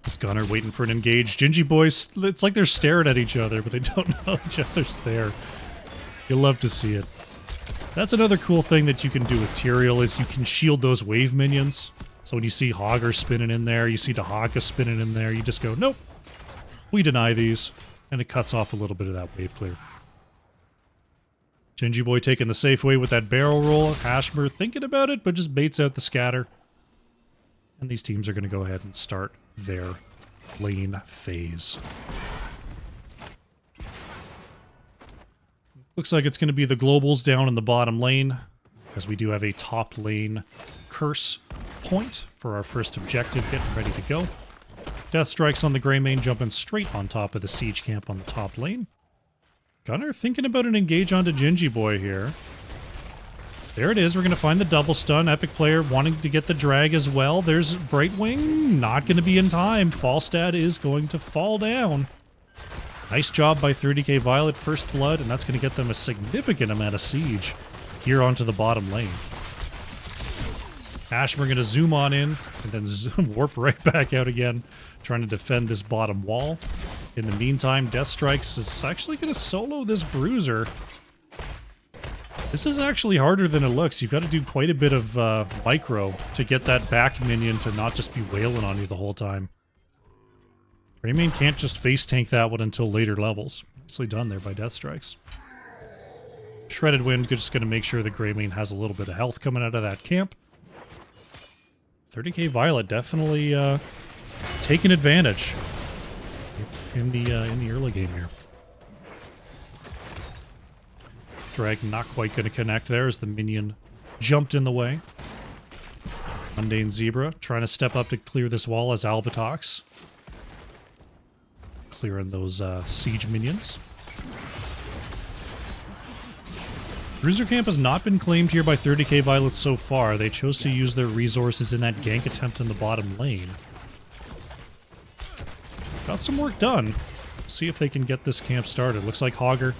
[SPEAKER 1] This Gunner waiting for an engage. Gingy Boys, it's like they're staring at each other, but they don't know each other's there. You'll love to see it. That's another cool thing that you can do with Tyrael is you can shield those wave minions. So when you see Hogger spinning in there, you see Dahaka spinning in there, you just go, nope, we deny these. And it cuts off a little bit of that wave clear. Gingy Boy taking the safe way with that barrel roll. Hashmer thinking about it, but just baits out the scatter. And these teams are going to go ahead and start their lane phase. Looks like it's going to be the globals down in the bottom lane, as we do have a top lane curse point for our first objective getting ready to go. Death Strikes on the Grey Mane jumping straight on top of the siege camp on the top lane. Gunner thinking about an engage onto Gingy Boy here. There it is. We're going to find the double stun. Epic Player wanting to get the drag as well. There's Brightwing. Not going to be in time. Falstad is going to fall down. Nice job by 30k Violet, first blood, and that's going to get them a significant amount of siege here onto the bottom lane. Hashmer going to zoom on in and then warp right back out again, trying to defend this bottom wall. In the meantime, Death Strikes is actually going to solo this Bruiser. This is actually harder than it looks. You've got to do quite a bit of micro to get that back minion to not just be wailing on you the whole time. Grey Mane can't just face tank that one until later levels. Nicely done there by Death Strikes. Shredded Wind just going to make sure the Grey Mane has a little bit of health coming out of that camp. 30k Violet definitely taking advantage in the early game here. Drag not quite going to connect there as the minion jumped in the way. Mundane Zebra trying to step up to clear this wall as Albatox clearing those siege minions. Bruiser Camp has not been claimed here by 30k Violet so far. They chose to use their resources in that gank attempt in the bottom lane. Got some work done. See if they can get this camp started. Looks like Hogger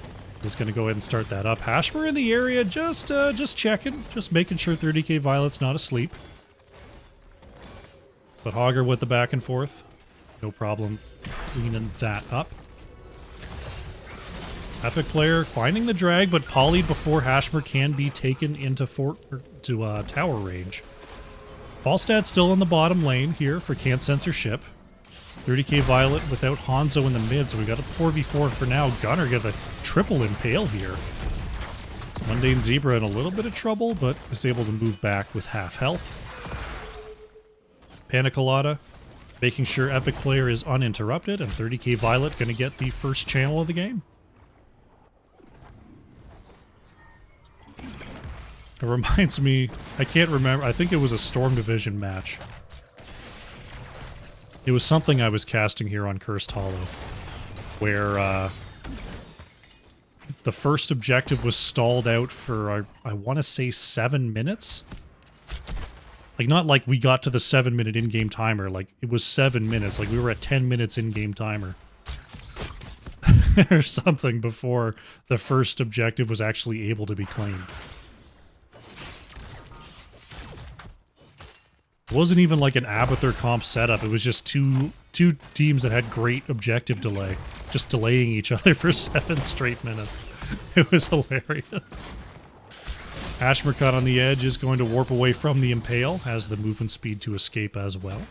[SPEAKER 1] is going to go ahead and start that up. Hashmer in the area, just checking, just making sure 30k Violet's not asleep. But Hogger with the back and forth, no problem cleaning that up. Epic Player finding the drag, but polyed before Hashmer can be taken into tower range. Falstad still in the bottom lane here for Censor ship. 30k Violet without Hanzo in the mid, so we got a 4v4 for now. Gunner get a triple impale here. It's Mundane Zebra in a little bit of trouble, but is able to move back with half health. Panic Colada making sure Epic Player is uninterrupted, and 30k Violet going to get the first channel of the game. It reminds me, I can't remember, I think it was a Storm Division match. It was something I was casting here on Cursed Hollow, where the first objective was stalled out for, I want to say 7 minutes? Like, not like we got to the 7-minute in-game timer, like, it was 7 minutes, like we were at 10 minutes in-game timer. Or something before the first objective was actually able to be claimed. It wasn't even like an Abathur comp setup, it was just two teams that had great objective delay, just delaying each other for 7 straight minutes. It was hilarious. Ashmercut on the edge is going to warp away from the Impale, has the movement speed to escape as well.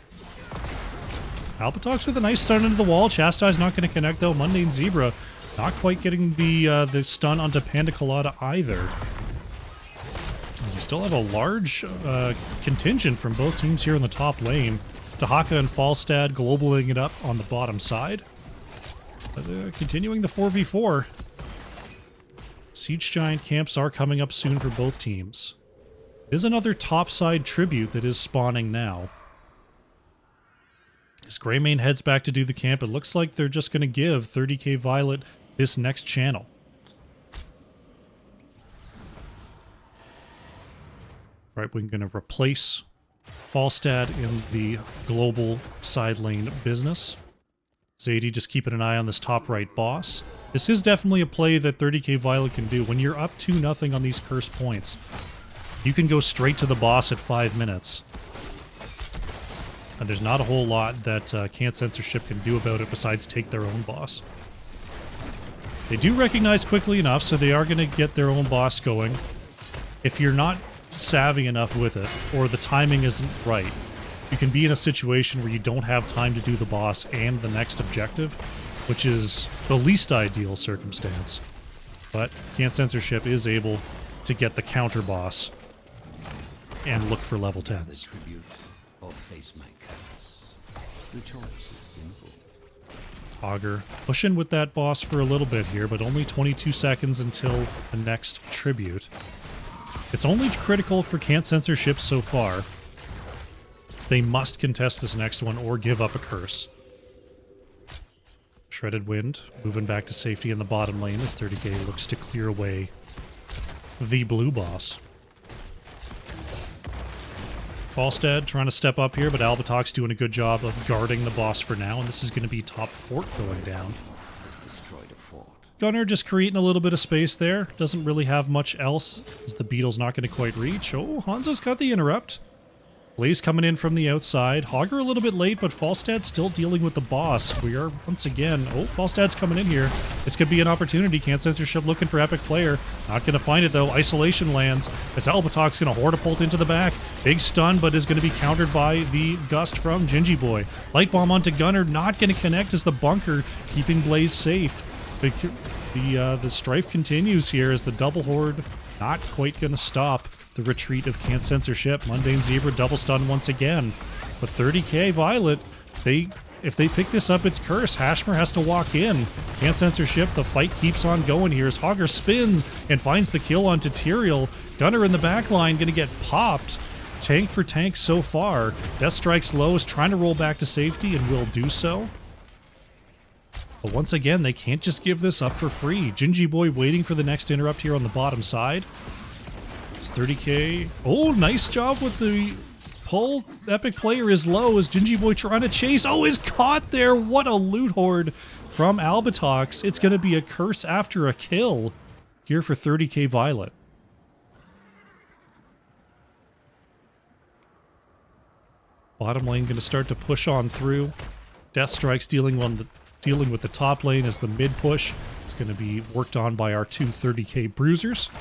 [SPEAKER 1] Alpatox with a nice stun into the wall. Chastise not going to connect though. Mundane Zebra not quite getting the stun onto Panda Colada either. As we still have a large contingent from both teams here in the top lane. Dahaka and Falstad globaling it up on the bottom side. Continuing the 4v4. Siege Giant camps are coming up soon for both teams. There's another topside tribute that is spawning now. As Greymane heads back to do the camp, it looks like they're just going to give 30k Violet this next channel. Right, we're going to replace Falstad in the global side lane business. Zadie just keeping an eye on this top right boss. This is definitely a play that 30k Violet can do. When you're up 2-0 on these cursed points, you can go straight to the boss at 5 minutes. And there's not a whole lot that Can't Censorship can do about it besides take their own boss. They do recognize quickly enough, so they are going to get their own boss going. If you're not savvy enough with it, or the timing isn't right, you can be in a situation where you don't have time to do the boss and the next objective, which is the least ideal circumstance. But Can't Censorship is able to get the counter boss and look for level 10s. Augur pushing with that boss for a little bit here, but only 22 seconds until the next tribute. It's only critical for Can't Censorship so far. They must contest this next one or give up a curse. Shredded Wind moving back to safety in the bottom lane as 30k looks to clear away the blue boss. Falstad trying to step up here, but Albatoc's doing a good job of guarding the boss for now, and this is going to be top fort going down. Gunner just creating a little bit of space there. Doesn't really have much else, as the Beetle's not going to quite reach. Oh, Hanzo's got the interrupt. Blaze coming in from the outside. Hogger a little bit late, but Falstad still dealing with the boss. We are once again... Oh, Falstad's coming in here. This could be an opportunity. Can't Censorship looking for Epic Player. Not going to find it, though. Isolation lands as Albatoc's going to Hortapult into the back. Big stun, but is going to be countered by the Gust from Gingy Boy. Light Bomb onto Gunner. Not going to connect as the bunker, keeping Blaze safe. The strife continues here as the double horde not quite going to stop the retreat of Can't Censorship. Mundane Zebra double stun once again. But 30k Violet, if they pick this up, it's curse. Hashmer has to walk in. Can't Censorship, the fight keeps on going here as Hogger spins and finds the kill onto Tyrael. Gunner in the back line going to get popped. Tank for tank so far. Death Strike's low is trying to roll back to safety and will do so. But once again, they can't just give this up for free. Gingy Boy waiting for the next interrupt here on the bottom side. It's 30k. Oh, nice job with the pull. Epic Player is low as Gingy Boy trying to chase. Oh, is caught there. What a loot horde from Albatox. It's going to be a curse after a kill here for 30k Violet. Bottom lane going to start to push on through. Death Strike's dealing with the top lane as the mid push is going to be worked on by our two 30k bruisers.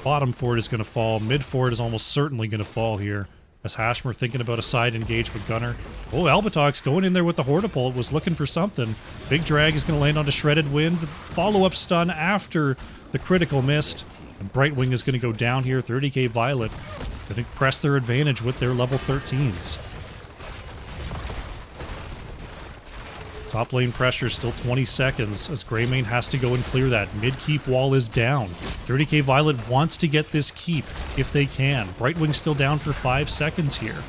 [SPEAKER 1] Bottom fort is going to fall. Mid fort is almost certainly going to fall here. As Hashmer thinking about a side engage with Gunner. Oh, Albatox going in there with the Hortipult, was looking for something. Big drag is going to land onto Shredded Wind. Follow-up stun after the critical missed. And Brightwing is going to go down here. 30k Violet. Going to press their advantage with their level 13s. Top lane pressure still 20 seconds as Greymane has to go and clear that. Mid-keep wall is down. 30k Violet wants to get this keep if they can. Brightwing's still down for 5 seconds here.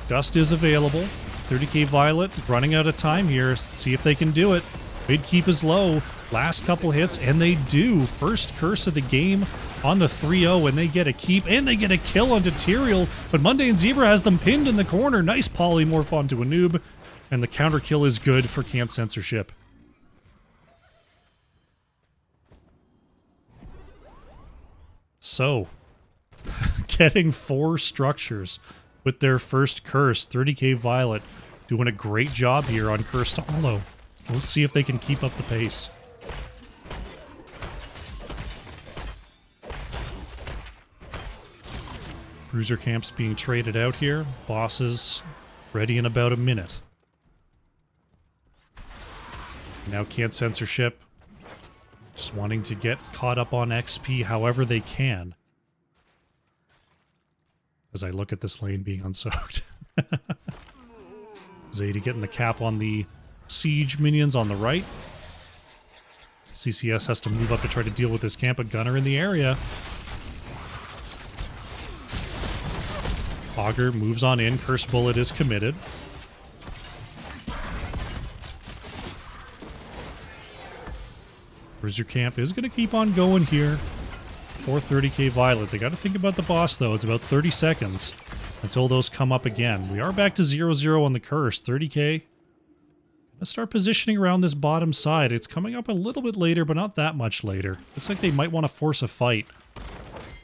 [SPEAKER 1] Gust is available. 30k Violet running out of time here. See if they can do it. Mid-keep is low. Last couple hits, and they do. First curse of the game on the 3-0, and they get a keep, and they get a kill onto Tyrael. But Mundane Zebra has them pinned in the corner. Nice polymorph onto a noob. And the counter kill is good for Can't Censorship. So, getting 4 structures with their first curse. 30k Violet doing a great job here on Cursed Hollow. Let's see if they can keep up the pace. Bruiser camps being traded out here. Bosses ready in about a minute. Now Can't Censorship just wanting to get caught up on XP however they can. As I look at this lane being unsoaked. Zadie getting the cap on the siege minions on the right. CCS has to move up to try to deal with this camp, but Gunner in the area. Augur moves on in. Curse Bullet is committed. Bruiser Camp is going to keep on going here for 30k Violet. They got to think about the boss, though. It's about 30 seconds until those come up again. We are back to 0-0 on the curse. 30k. Let's start positioning around this bottom side. It's coming up a little bit later, but not that much later. Looks like they might want to force a fight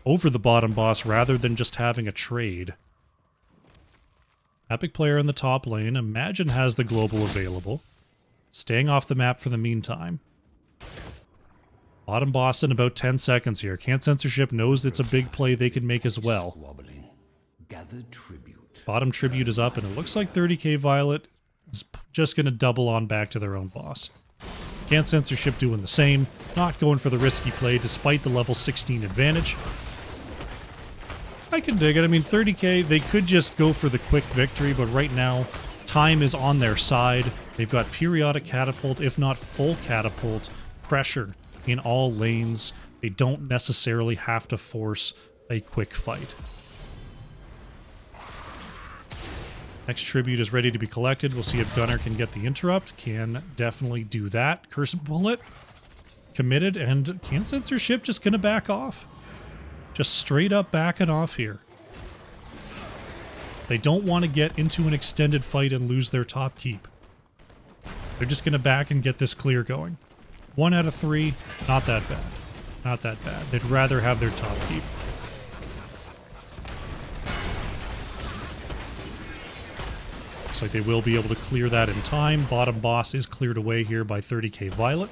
[SPEAKER 1] over the bottom boss rather than just having a trade. Epic player in the top lane. Imagine has the global available. Staying off the map for the meantime. Bottom boss in about 10 seconds here. Can't Censorship knows it's a big play they could make as well. Bottom tribute is up, and it looks like 30k Violet is just going to double on back to their own boss. Can't Censorship doing the same, not going for the risky play despite the level 16 advantage. I can dig it. I mean, 30k, they could just go for the quick victory, but right now, time is on their side. They've got periodic catapult, if not full catapult, pressure in all lanes. They don't necessarily have to force a quick fight. Next tribute is ready to be collected. We'll see if Gunner can get the interrupt. Can definitely do that. Curse Bullet committed, and Can't Censorship just gonna back off. Just straight up backing off here. They don't want to get into an extended fight and lose their top keep. They're just gonna back and get this clear going. 1 out of 3, not that bad. Not that bad. They'd rather have their top keep. Looks like they will be able to clear that in time. Bottom boss is cleared away here by 30k Violet.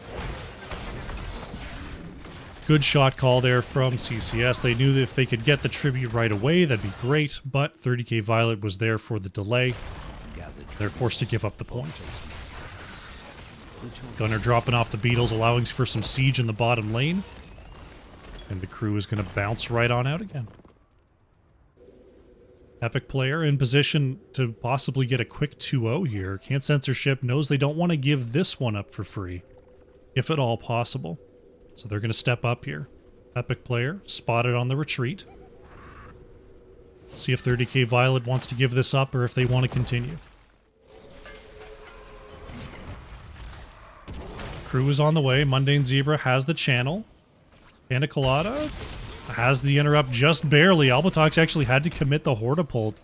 [SPEAKER 1] Good shot call there from CCS. They knew that if they could get the tribute right away, that'd be great, but 30k Violet was there for the delay. They're forced to give up the point. Gunner dropping off the beetles, allowing for some siege in the bottom lane. And the crew is going to bounce right on out again. Epic player in position to possibly get a quick 2-0 here. Can't Censorship knows they don't want to give this one up for free, if at all possible. So they're going to step up here. Epic player spotted on the retreat. See if 30k Violet wants to give this up or if they want to continue. Crew is on the way. Mundane Zebra has the channel. Panda Colada has the interrupt just barely. Albatox actually had to commit the Hortipult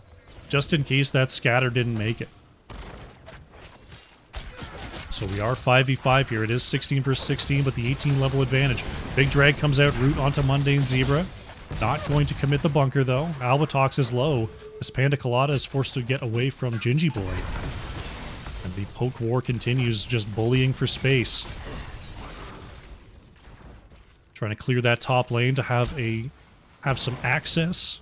[SPEAKER 1] just in case that scatter didn't make it. So we are 5v5 here. It is 16 versus 16, but the 18 level advantage. Big drag comes out, root onto Mundane Zebra. Not going to commit the bunker though. Albatox is low. This Panda Colada is forced to get away from Gingy Boy. And the poke war continues, just bullying for space. Trying to clear that top lane to have some access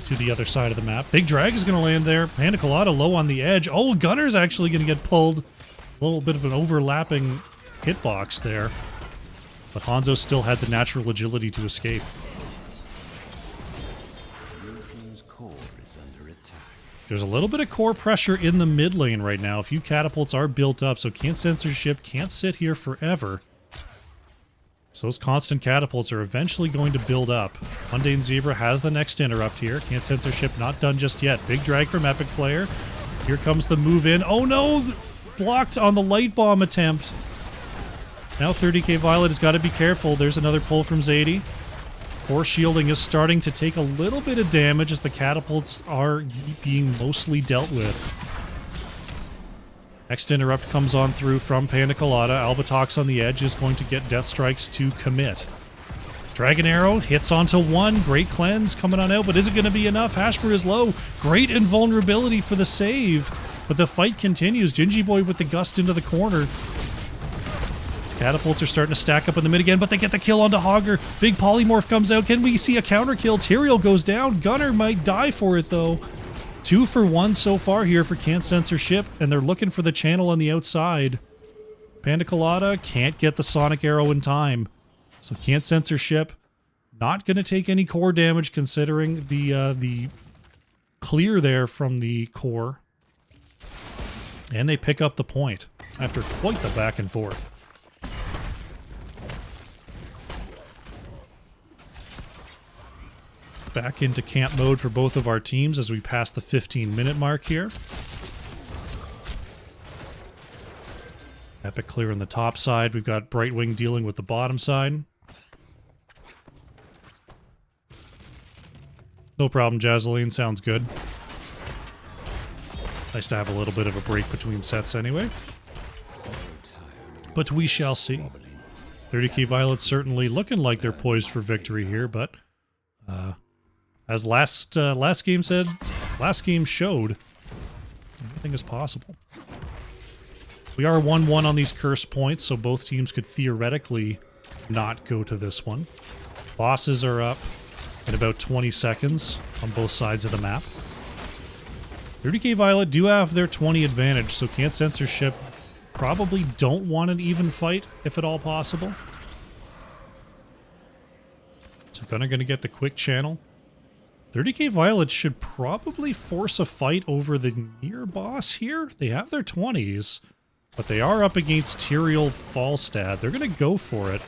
[SPEAKER 1] to the other side of the map. Big Drag is going to land there. Panda Colada low on the edge. Oh, Gunner's actually going to get pulled. A little bit of an overlapping hitbox there. But Hanzo still had the natural agility to escape. There's a little bit of core pressure in the mid lane right now. A few catapults are built up, so can't censorship, can't sit here forever. So those constant catapults are eventually going to build up. Mundane Zebra has the next interrupt here. Can't censorship, not done just yet. Big drag from Epic Player. Here comes the move in. Oh no! Blocked on the light bomb attempt. Now 30k Violet has got to be careful. There's another pull from Zadie. Core shielding is starting to take a little bit of damage as the catapults are being mostly dealt with. Next interrupt comes on through from Panda Colada. Albatox on the edge is going to get death strikes to commit. Dragon Arrow hits onto one. Great cleanse coming on out, but is it going to be enough? Hashmer is low. Great invulnerability for the save, but the fight continues. Gingy Boy with the gust into the corner. Catapults are starting to stack up in the mid again, but they get the kill onto Hogger. Big Polymorph comes out. Can we see a counter kill? Tyrael goes down. Gunner might die for it, though. 2 for 1 so far here for Can't Censorship, and they're looking for the channel on the outside. Panda Colada can't get the Sonic Arrow in time. So Can't Censorship not going to take any core damage considering the clear there from the core. And they pick up the point after quite the back and forth. Back into camp mode for both of our teams as we pass the 15-minute mark here. Epic clear on the top side. We've got Brightwing dealing with the bottom side. No problem, Jazzaline. Sounds good. Nice to have a little bit of a break between sets anyway. But we shall see. 30k Violet certainly looking like they're poised for victory here, but as last game showed, anything is possible. We are 1-1 on these curse points, so both teams could theoretically not go to this one. Bosses are up in about 20 seconds on both sides of the map. 30k Violet do have their 20 advantage, so Can't Censorship probably don't want an even fight, if at all possible. So gonna get the quick channel. 30k Violet should probably force a fight over the near boss here. They have their 20s, but they are up against Tyrael Falstad. They're going to go for it.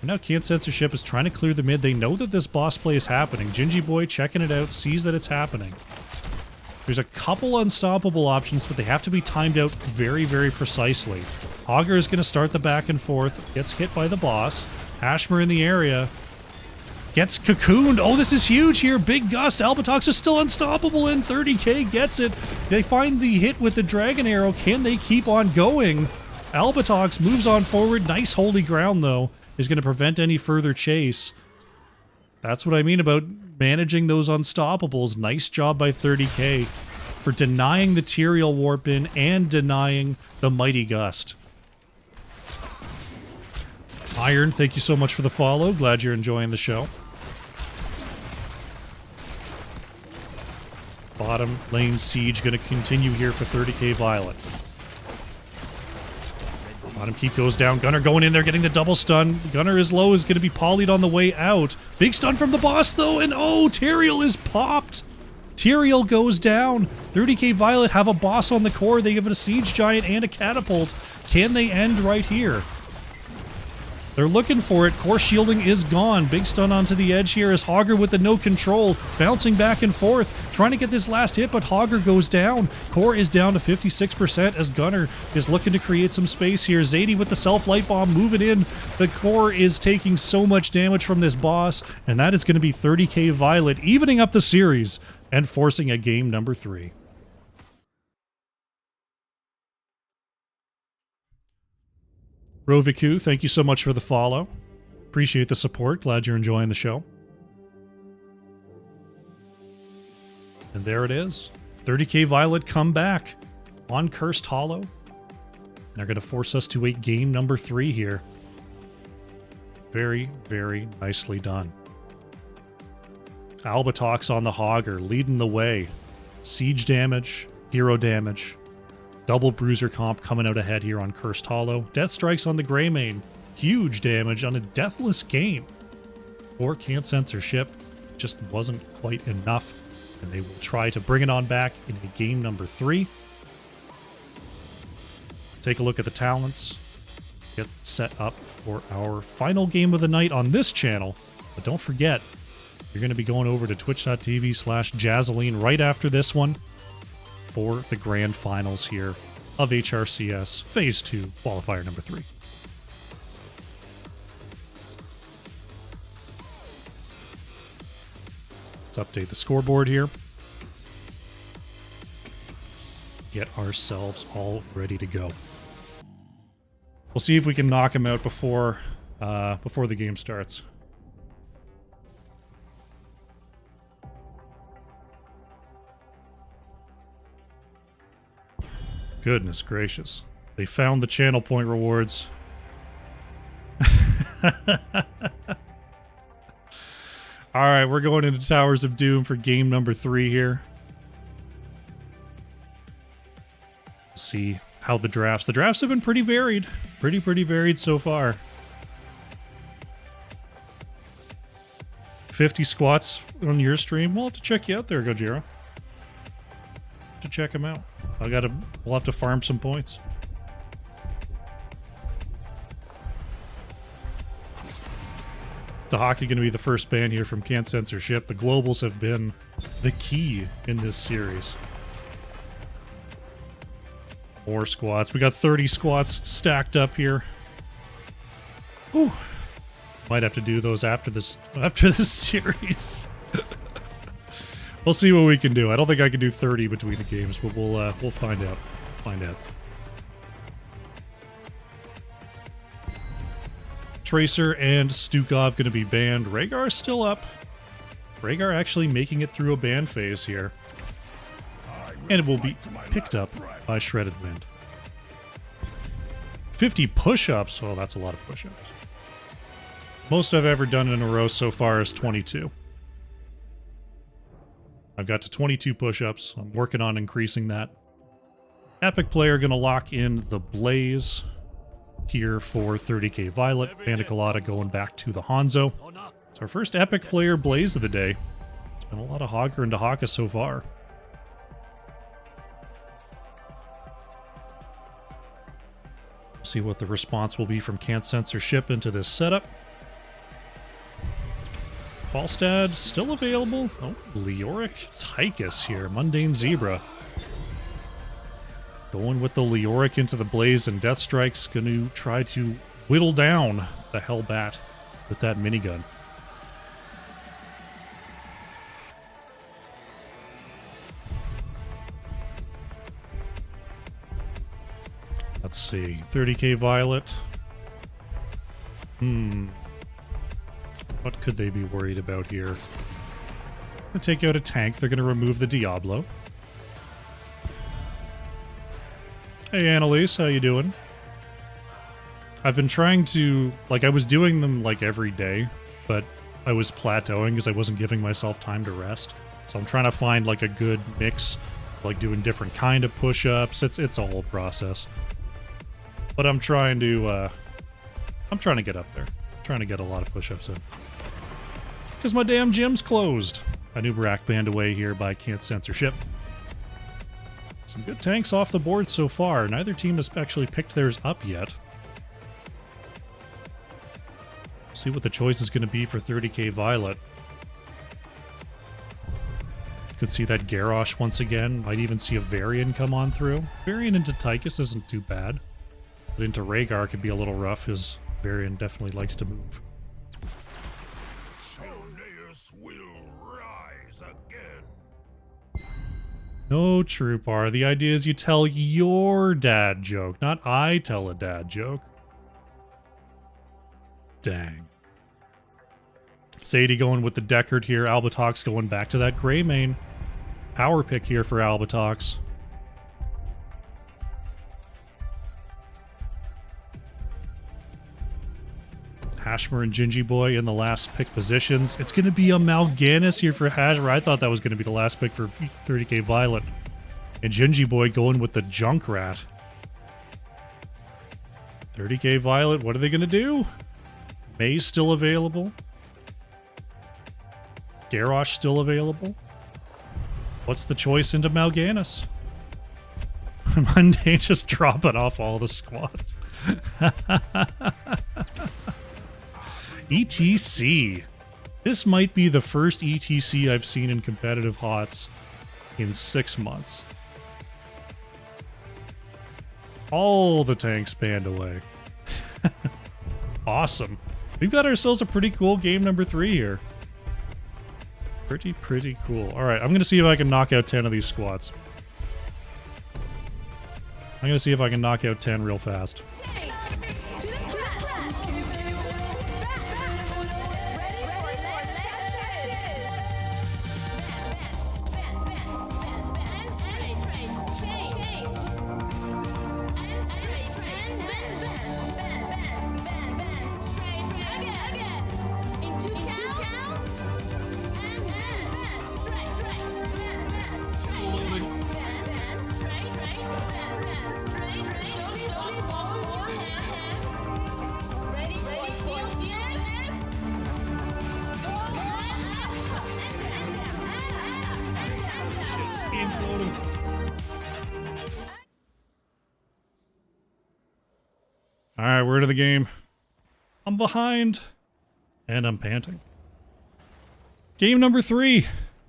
[SPEAKER 1] And now Can't Censorship is trying to clear the mid. They know that this boss play is happening. Gingy Boy checking it out, sees that it's happening. There's a couple unstoppable options, but they have to be timed out very, very precisely. Hogger is going to start the back and forth, gets hit by the boss. Hashmer in the area. Gets cocooned. Oh, this is huge here. Big gust. Albatox is still unstoppable and 30k gets it. They find the hit with the Dragon Arrow. Can they keep on going? Albatox moves on forward. Nice holy ground, though. Is going to prevent any further chase. That's what I mean about managing those unstoppables. Nice job by 30k for denying the Tyrael warp in and denying the Mighty Gust. Iron, thank you so much for the follow. Glad you're enjoying the show. Bottom lane siege going to continue here for 30k Violet. Bottom keep goes down. Gunner going in there, getting the double stun. Gunner is low, is going to be polyed on the way out. Big stun from the boss, though, and oh, Tyrael is popped. Tyrael goes down. 30k Violet have a boss on the core. They give it a siege giant and a catapult. Can they end right here? They're looking for it. Core shielding is gone. Big stun onto the edge here as Hogger with the no control. Bouncing back and forth. Trying to get this last hit, but Hogger goes down. Core is down to 56% as Gunner is looking to create some space here. Zadie with the self-light bomb moving in. The core is taking so much damage from this boss, and that is going to be 30k Violet, evening up the series and forcing a game number 3. Roviku, thank you so much for the follow. Appreciate the support. Glad you're enjoying the show. And there it is. 30k Violet come back on Cursed Hollow. And they're going to force us to a game number 3 here. Very, very nicely done. Albatox on the Hogger, leading the way. Siege damage, hero damage, double bruiser comp coming out ahead here on Cursed Hollow. Death Strikes on the Greymane, huge damage on a deathless game. Or can't censorship, just wasn't quite enough, and they will try to bring it on back in game number 3. Take a look at the talents, get set up for our final game of the night on this channel. But don't forget, you're going to be going over to twitch.tv/Jazzaline right after this one for the grand finals here of HRCS Phase 2 Qualifier number 3. Let's update the scoreboard here. Get ourselves all ready to go. We'll see if we can knock him out before the game starts. Goodness gracious. They found the channel point rewards. Alright, we're going into Towers of Doom for game number 3 here. See how the drafts have been pretty varied. Pretty varied so far. 50 squats on your stream. We'll have to check you out there, Gojira. To check him out. We'll have to farm some points. Dahaki going to be the first ban here from Can't Censorship. The globals have been the key in this series. More squats. We got 30 squats stacked up here. Whew. Might have to do those after this series. We'll see what we can do. I don't think I can do 30 between the games, but we'll find out. Tracer and Stukov going to be banned. Rhaegar still up. Rhaegar actually making it through a ban phase here. And it will be picked up by Shredded Wind. 50 push-ups. Oh, that's a lot of push-ups. Most I've ever done in a row so far is 22. I've got to 22 push-ups. I'm working on increasing that. Epic player going to lock in the Blaze here for 30k Violet. Bandicolata going back to the Hanzo. It's our first Epic player Blaze of the day. It's been a lot of Hogger and Dahaka so far. See what the response will be from Can't Censorship into this setup. Falstad still available. Oh, Leoric Tychus here. Mundane Zebra. Going with the Leoric into the Blaze, and Death Strike's going to try to whittle down the Hellbat with that minigun. Let's see. 30k Violet. What could they be worried about here? Gonna take out a tank. They're gonna remove the Diablo. Hey Annalise, how you doing? I've been trying to, I was doing them every day, but I was plateauing because I wasn't giving myself time to rest. So I'm trying to find a good mix, doing different kind of push-ups. It's a whole process. But I'm trying to get up there. I'm trying to get a lot of push-ups in. Because my damn gym's closed. A new Barak banned away here by Can't Censorship. Some good tanks off the board so far. Neither team has actually picked theirs up yet. See what the choice is going to be for 30k Violet. Could see that Garrosh once again. Might even see a Varian come on through. Varian into Tychus isn't too bad. But into Rhaegar could be a little rough. His Varian definitely likes to move. No, Troopar. The idea is you tell your dad joke, not I tell a dad joke. Dang. Sadie going with the Deckard here. Albatox going back to that Greymane. Power pick here for Albatox. Hashmer and Gingy Boy in the last pick positions. It's going to be a Mal'Ganis here for Hashmer. I thought that was going to be the last pick for 30k Violet. And Gingy Boy going with the Junkrat. 30k Violet, what are they going to do? May's still available. Garrosh still available. What's the choice into Mal'Ganis? Monday just dropping off all the squads. ETC. This might be the first ETC I've seen in competitive HOTS in 6 months. All the tanks banned away. Awesome. We've got ourselves a pretty cool game number 3 here. Pretty cool. Alright, I'm going to see if I can knock out 10 of these squads. I'm going to see if I can knock out 10 real fast. Alright, we're into the game. I'm behind. And I'm panting. Game number 3.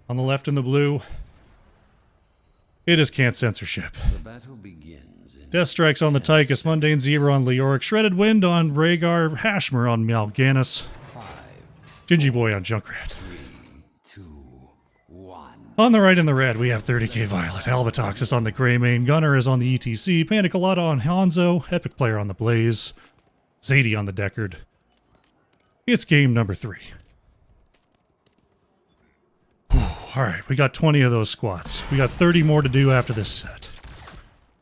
[SPEAKER 1] On the left in the blue. It is Can't Censorship.
[SPEAKER 2] The battle begins.
[SPEAKER 1] Death Strikes on the Tychus, Mundane Zebra on Leoric, Shredded Wind on Rhaegar, Hashmer on Mal'Ganis,
[SPEAKER 2] 5,
[SPEAKER 1] Gingy Boy on Junkrat.
[SPEAKER 2] 3, 2, 1.
[SPEAKER 1] On the right in the red, we have 30k Violet. Albatox is on the Greymane. Gunner is on the ETC. Panicolata on Hanzo. Epic Player on the Blaze. Zadie on the Deckard. It's game number 3. Alright, we got 20 of those squats. We got 30 more to do after this set.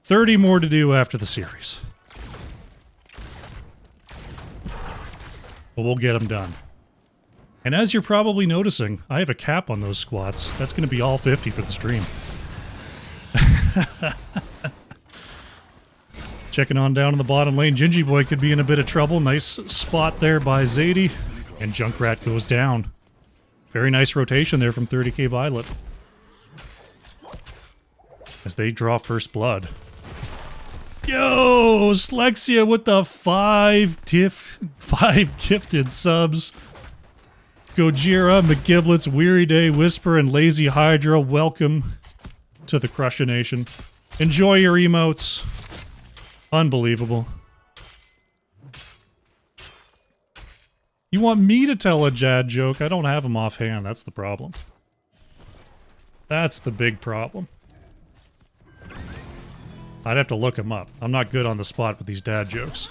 [SPEAKER 1] 30 more to do after the series. But we'll get them done. And as you're probably noticing, I have a cap on those squats. That's going to be all 50 for the stream. Checking on down in the bottom lane. Gingy Boy could be in a bit of trouble. Nice spot there by Zadie. And Junkrat goes down. Very nice rotation there from 30k Violet. As they draw first blood. Yo! Slexia with the 5 gifted subs. Gojira, McGiblets, Weary Day, Whisper, and Lazy Hydra, welcome to the Crusher Nation. Enjoy your emotes. Unbelievable. You want me to tell a dad joke? I don't have them offhand, that's the problem. That's the big problem. I'd have to look them up. I'm not good on the spot with these dad jokes.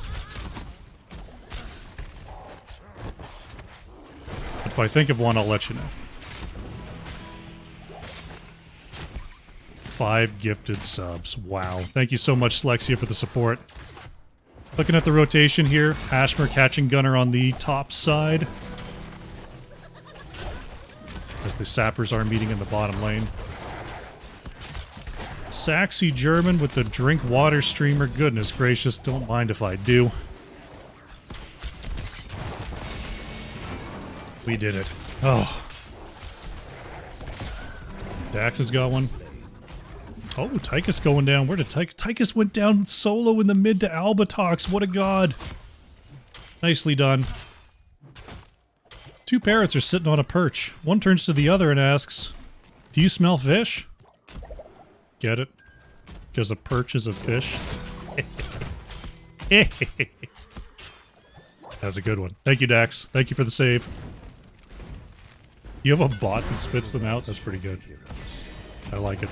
[SPEAKER 1] If I think of one, I'll let you know. 5 gifted subs. Wow. Thank you so much, Slexia, for the support. Looking at the rotation here. Hashmer catching Gunner on the top side. As the sappers are meeting in the bottom lane. Saxy German with the drink water streamer. Goodness gracious, don't mind if I do. We did it. Oh. Dax has got one. Oh, Tychus going down. Where did Tychus went down solo in the mid to Albatox. What a god. Nicely done. 2 parrots are sitting on a perch. One turns to the other and asks, "Do you smell fish?" Get it? Because a perch is a fish. That's a good one. Thank you, Dax. Thank you for the save. You have a bot that spits them out? That's pretty good. I like it.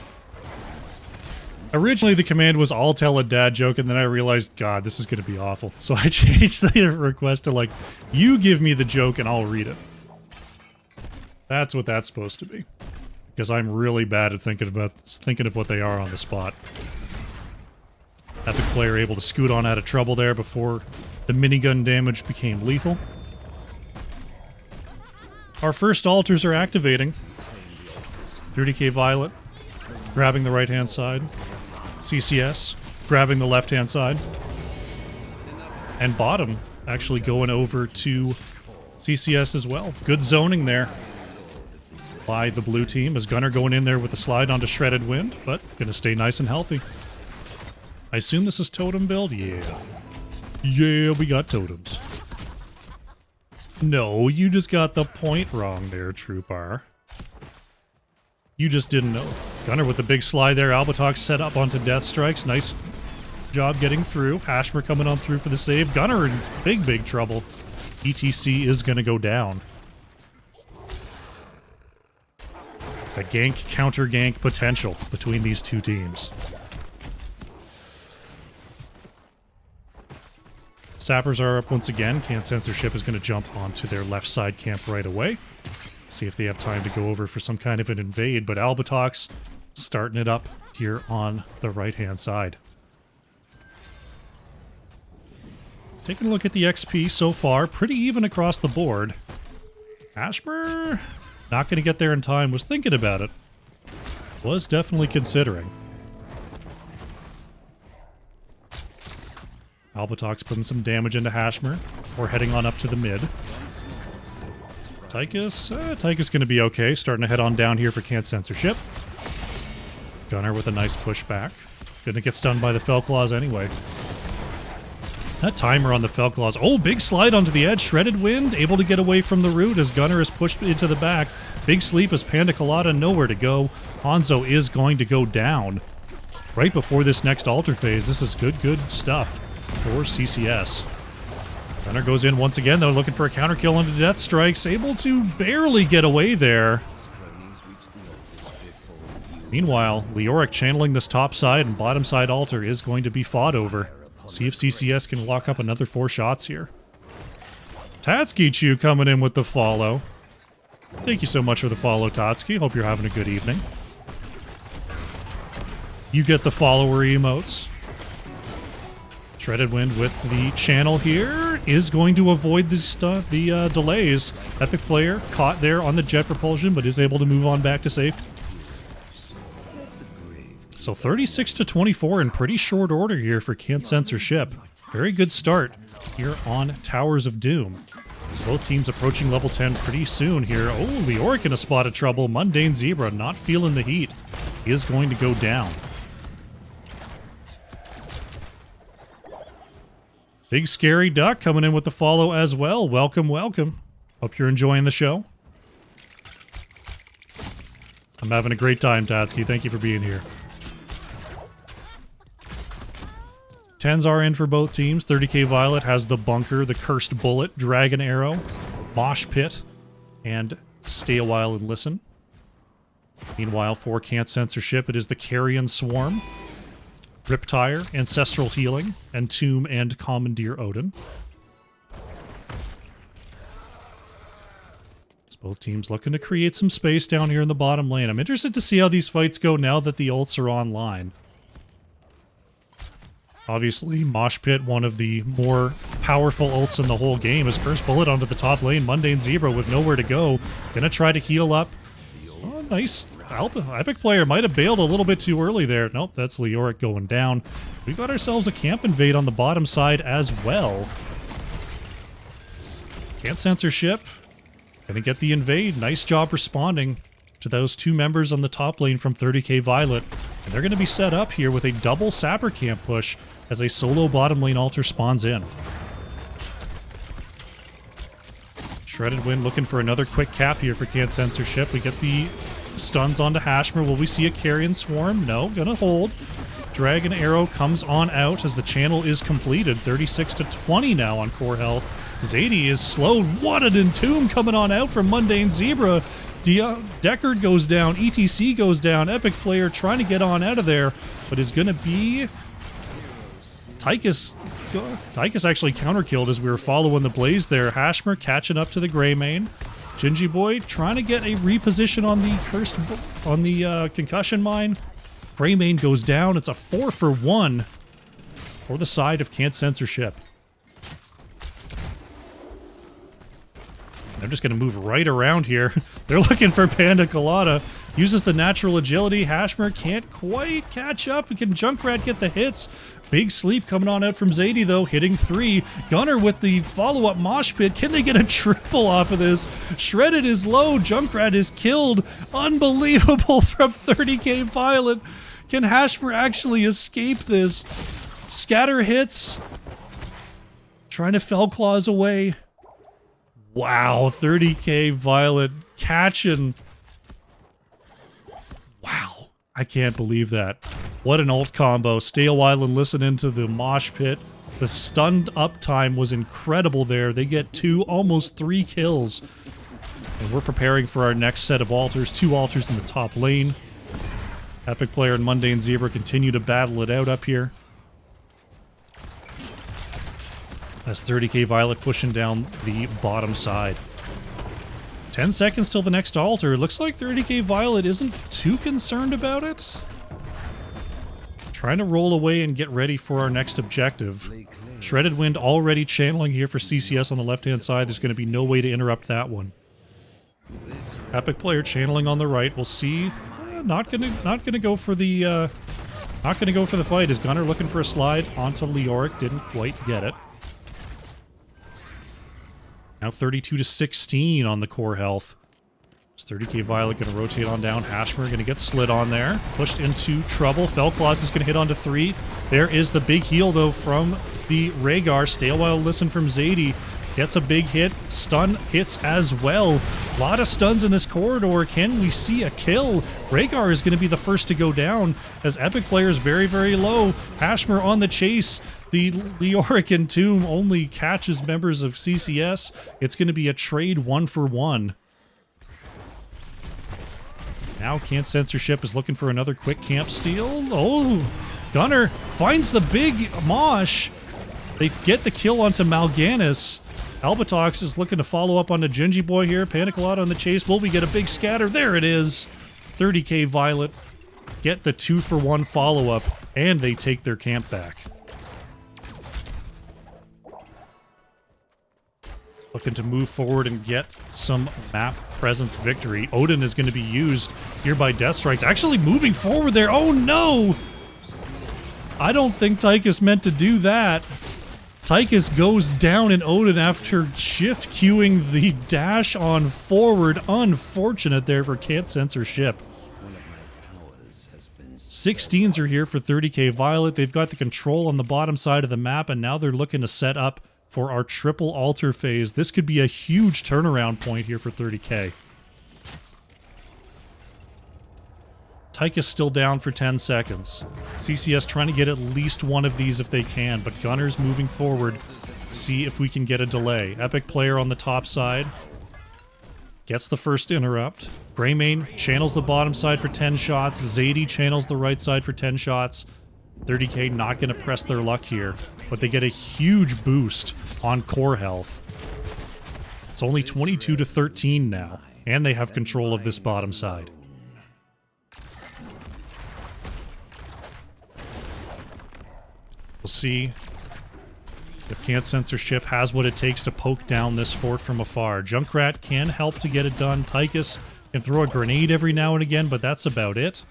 [SPEAKER 1] Originally, the command was, "I'll tell a dad joke," and then I realized, God, this is going to be awful. So I changed the request to, like, you give me the joke and I'll read it. That's what that's supposed to be. Because I'm really bad at thinking of what they are on the spot. Epic Player able to scoot on out of trouble there before the minigun damage became lethal. Our first altars are activating. 30k Violet, grabbing the right-hand side. CCS, grabbing the left-hand side. And bottom, actually going over to CCS as well. Good zoning there by the blue team, as Gunner going in there with the slide onto Shredded Wind, but gonna stay nice and healthy. I assume this is totem build? Yeah. Yeah, we got totems. No, you just got the point wrong there, Troopar. You just didn't know. Gunner with the big slide there. Albatrox set up onto Death Strikes. Nice job getting through. Hashmer coming on through for the save. Gunner in big, big trouble. ETC is going to go down. The gank, counter gank potential between these two teams. Sappers are up once again. Censorship is going to jump onto their left side camp right away. See if they have time to go over for some kind of an invade, but Albatrox starting it up here on the right-hand side. Taking a look at the XP so far, pretty even across the board. Ashmer, not going to get there in time, was thinking about it. Was definitely considering. Albatrox putting some damage into Hashmer before heading on up to the mid. Tychus going to be okay. Starting to head on down here for Censorship. Gunner with a nice pushback. Gonna get stunned by the Fellclaws anyway. That timer on the Fellclaws. Oh, big slide onto the edge. Shredded Wind, able to get away from the root as Gunner is pushed into the back. Big sleep as Panda Colada, nowhere to go. Hanzo is going to go down. Right before this next altar phase. This is good stuff for CCS. Gunner goes in once again, though, looking for a counter kill into Death Strikes. Able to barely get away there. Meanwhile, Leoric channeling this top side and bottom side altar is going to be fought over. See if CCS can lock up another 4 shots here. Tatsuki Chu coming in with the follow. Thank you so much for the follow, Tatsuki. Hope you're having a good evening. You get the follower emotes. Shredded Wind with the channel here is going to avoid the delays. Epic player caught there on the jet propulsion, but is able to move on back to safety. So 36 to 24 in pretty short order here for Censorship. Very good start here on Towers of Doom. As both teams approaching level 10 pretty soon here. Oh, Leoric in a spot of trouble. Mundane Zebra not feeling the heat. He is going to go down. Big Scary Duck coming in with the follow as well. Welcome, welcome. Hope you're enjoying the show. I'm having a great time, Tatsuki. Thank you for being here. 10s are in for both teams. 30k Violet has the Bunker, the Cursed Bullet, Dragon Arrow, Mosh Pit, and Stay a While and Listen. Meanwhile, for Censorship, it is the Carrion Swarm, Riptire, Ancestral Healing, Entomb, and Commandeer Odin. It's both teams looking to create some space down here in the bottom lane. I'm interested to see how these fights go now that the ults are online. Obviously, Mosh Pit, one of the more powerful ults in the whole game, is Cursed Bullet onto the top lane. Mundane Zebra with nowhere to go. Gonna try to heal up. Oh, nice. Epic player might have bailed a little bit too early there. Nope, that's Leoric going down. We got ourselves a camp invade on the bottom side as well. Censorship gonna get the invade. Nice job responding to those 2 members on the top lane from 30k Violet. And they're gonna be set up here with a double Sapper camp push as a solo bottom lane altar spawns in. Shredded Wind looking for another quick cap here for Censorship. We get the stuns onto Hashmer. Will we see a Carrion Swarm? No, gonna hold. Dragon Arrow comes on out as the channel is completed. 36 to 20 now on core health. Zadie is slowed. What an Entomb coming on out from Mundane Zebra. Deckard goes down. ETC goes down. Epic player trying to get on out of there, but is gonna be Tychus. Tychus actually counter-killed as we were following the blaze there. Hashmer catching up to the Greymane. Gingy Boy trying to get a reposition on the concussion mine. Greymane goes down. It's a 4-for-1 for the side of Censorship. They're just going to move right around here. They're looking for Panda Colada. Uses the natural agility. Hashmer can't quite catch up. Can Junkrat get the hits? Big sleep coming on out from Zadie, though, hitting 3. Gunner with the follow-up mosh pit. Can they get a triple off of this? Shredded is low. Junkrat is killed. Unbelievable from 30k Violet. Can Hashmer actually escape this? Scatter hits. Trying to Fell Claws away. Wow, 30k Violet catching. Wow, I can't believe that. What an ult combo. Stay a while and listen into the mosh pit. The stunned uptime was incredible there. They get 2, almost 3 kills. And we're preparing for our next set of altars. 2 altars in the top lane. Epic Player and Mundane Zebra continue to battle it out up here. As 30k Violet pushing down the bottom side. 10 seconds till the next altar. Looks like 30k Violet isn't too concerned about it. Trying to roll away and get ready for our next objective. Shredded Wind already channeling here for CCS on the left-hand side. There's going to be no way to interrupt that one. Epic Player channeling on the right. We'll see. Not gonna go for the fight. Is Gunner looking for a slide onto Leoric? Didn't quite get it. Now 32-16 on the core health. Is 30k Violet going to rotate on down? Hashmer going to get slid on there. Pushed into trouble. Fellclaws is going to hit onto 3. There is the big heal, though, from the Rhaegar. Stay a while, listen from Zadie. Gets a big hit. Stun hits as well. A lot of stuns in this corridor. Can we see a kill? Rhaegar is going to be the first to go down as Epic Player is very, very low. Hashmer on the chase. The Leoric Entomb only catches members of CCS. It's going to be a trade 1-for-1. Now Can't Censorship is looking for another quick camp steal. Oh, Gunner finds the big mosh. They get the kill onto Mal'Ganis. Albatox is looking to follow up on the Gingy Boy here. Panda Colada on the chase. Will we get a big scatter? There it is. 30k Violet get the 2-for-1 follow-up, and they take their camp back. Looking to move forward and get some map presence victory. Odin is going to be used here by Death Strikes. Actually moving forward there. Oh no! I don't think Tychus meant to do that. Tychus goes down in Odin after shift queuing the dash on forward. Unfortunate there for Can't Censorship. 16s are here for 30k Violet. They've got the control on the bottom side of the map, and now they're looking to set up for our triple altar phase. This could be a huge turnaround point here for 30k. Tychus still down for 10 seconds. CCS trying to get at least one of these if they can, but Gunner's moving forward to see if we can get a delay. Epic Player on the top side gets the first interrupt. Greymane channels the bottom side for 10 shots. Zadie channels the right side for 10 shots. 30k not going to press their luck here, but they get a huge boost on core health. It's only 22-13 now, and they have control of this bottom side. We'll see if Can't Censorship has what it takes to poke down this fort from afar. Junkrat can help to get it done. Tychus can throw a grenade every now and again, but that's about it.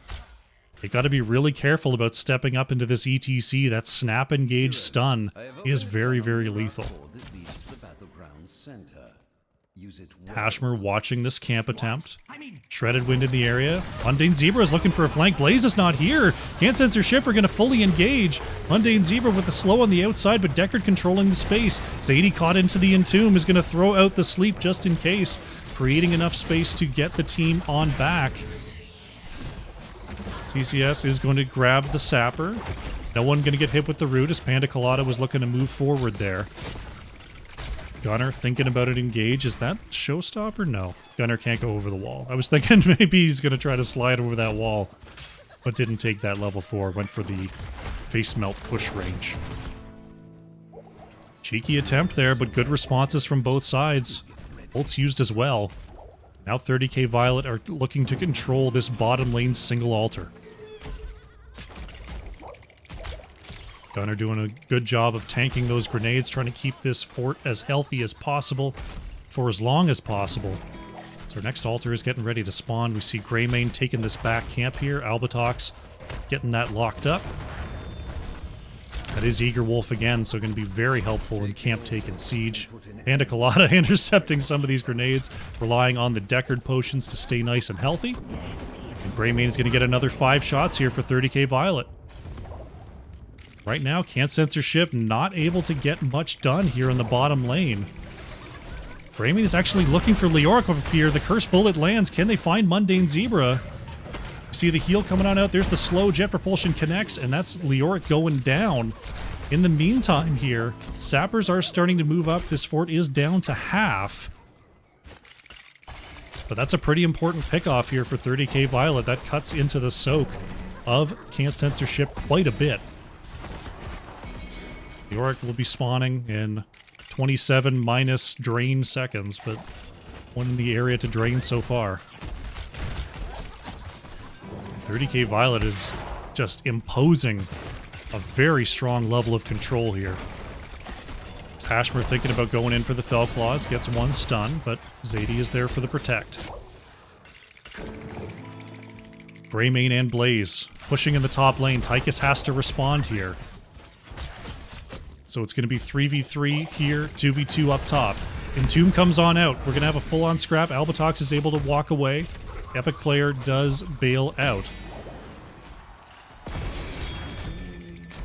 [SPEAKER 1] They got to be really careful about stepping up into this ETC. That snap engage stun is very, very lethal. Hashmer watching this camp attempt. Shredded Wind in the area. Mundane Zebra is looking for a flank. Blaze is not here. Can't Censorship are going to fully engage. Mundane Zebra with the slow on the outside, but Deckard controlling the space. Zadie caught into the Entomb is going to throw out the sleep just in case, creating enough space to get the team on back. CCS is going to grab the Sapper. No one going to get hit with the root as Panda Colada was looking to move forward there. Gunner thinking about it engage. Is that showstopper? No. Gunner can't go over the wall. I was thinking maybe he's going to try to slide over that wall, but didn't take that level 4. Went for the face melt push range. Cheeky attempt there, but good responses from both sides. Ults used as well. Now 30k Violet are looking to control this bottom lane single altar. Gunner doing a good job of tanking those grenades, trying to keep this fort as healthy as possible. for as long as possible. So our next altar is getting ready to spawn. We see Greymane taking this back camp here. Albatox getting that locked up. That is Eager Wolf again, so going to be very helpful in camp take and siege. Panda Colada intercepting some of these grenades, relying on the Deckard potions to stay nice and healthy. And Greymane is going to get another 5 shots here for 30k Violet. Right now, Can't Censorship not able to get much done here in the bottom lane. Greymane is actually looking for Leoric up here. The Curse Bullet lands. Can they find Mundane Zebra? See the heal coming on out. There's the slow jet propulsion connects, and that's Leoric going down. In the meantime here, sappers are starting to move up. This fort is down to half. But that's a pretty important pickoff here for 30k Violet. That cuts into the soak of Can't Censorship quite a bit. Leoric will be spawning in 27 minus drain seconds, but one in the area to drain so far. 30k Violet is just imposing a very strong level of control here. Ashmer thinking about going in for the Fell Claws, gets one stun, but Zadie is there for the protect. Greymane and Blaze pushing in the top lane. Tychus has to respond here. So it's going to be 3v3 here, 2v2 up top. Entomb comes on out. We're going to have a full-on scrap. Albatox is able to walk away. Epic Player does bail out.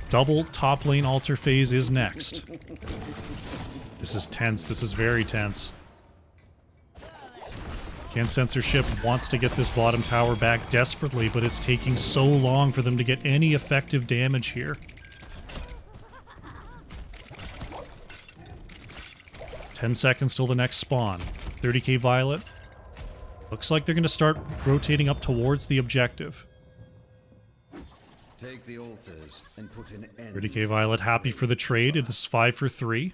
[SPEAKER 1] Double top lane altar phase is next. This is tense. This is very tense. Can't Censorship wants to get this bottom tower back desperately, but it's taking so long for them to get any effective damage here. 10 seconds till the next spawn. 30k Violet. Looks like they're going to start rotating up towards the objective.
[SPEAKER 2] Take the altars and put an end.
[SPEAKER 1] 30k Violet happy for the trade. It is 5 for 3.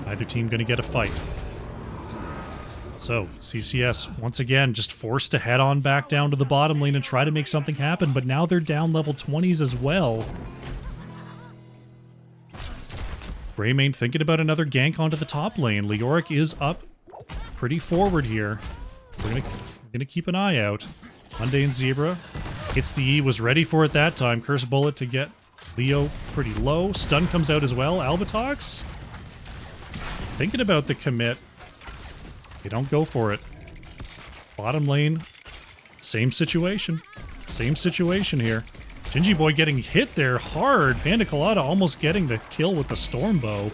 [SPEAKER 1] Either team going to get a fight. So, CCS, once again, just forced to head on back down to the bottom lane and try to make something happen, but now they're down level 20s as well. Greymane thinking about another gank onto the top lane. Leoric is up pretty forward here. We're gonna keep an eye out. Mundane Zebra hits the E, was ready for it that time. Curse Bullet to get Leo pretty low. Stun comes out as well. Albatox thinking about the commit. They don't go for it. Bottom lane, same situation. Same situation here. Gingy Boy getting hit there hard. Panda Colada almost getting the kill with the Stormbow.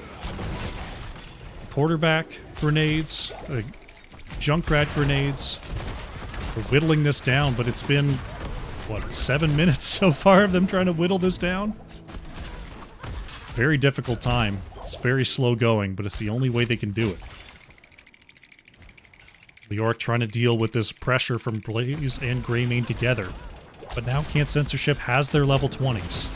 [SPEAKER 1] Quarterback grenades, Junkrat grenades. We're whittling this down, but it's been, what, 7 minutes so far of them trying to whittle this down? Very difficult time. It's very slow going, but it's the only way they can do it. Leoric trying to deal with this pressure from Blaze and Greymane together. But now Can't Censorship has their level 20s.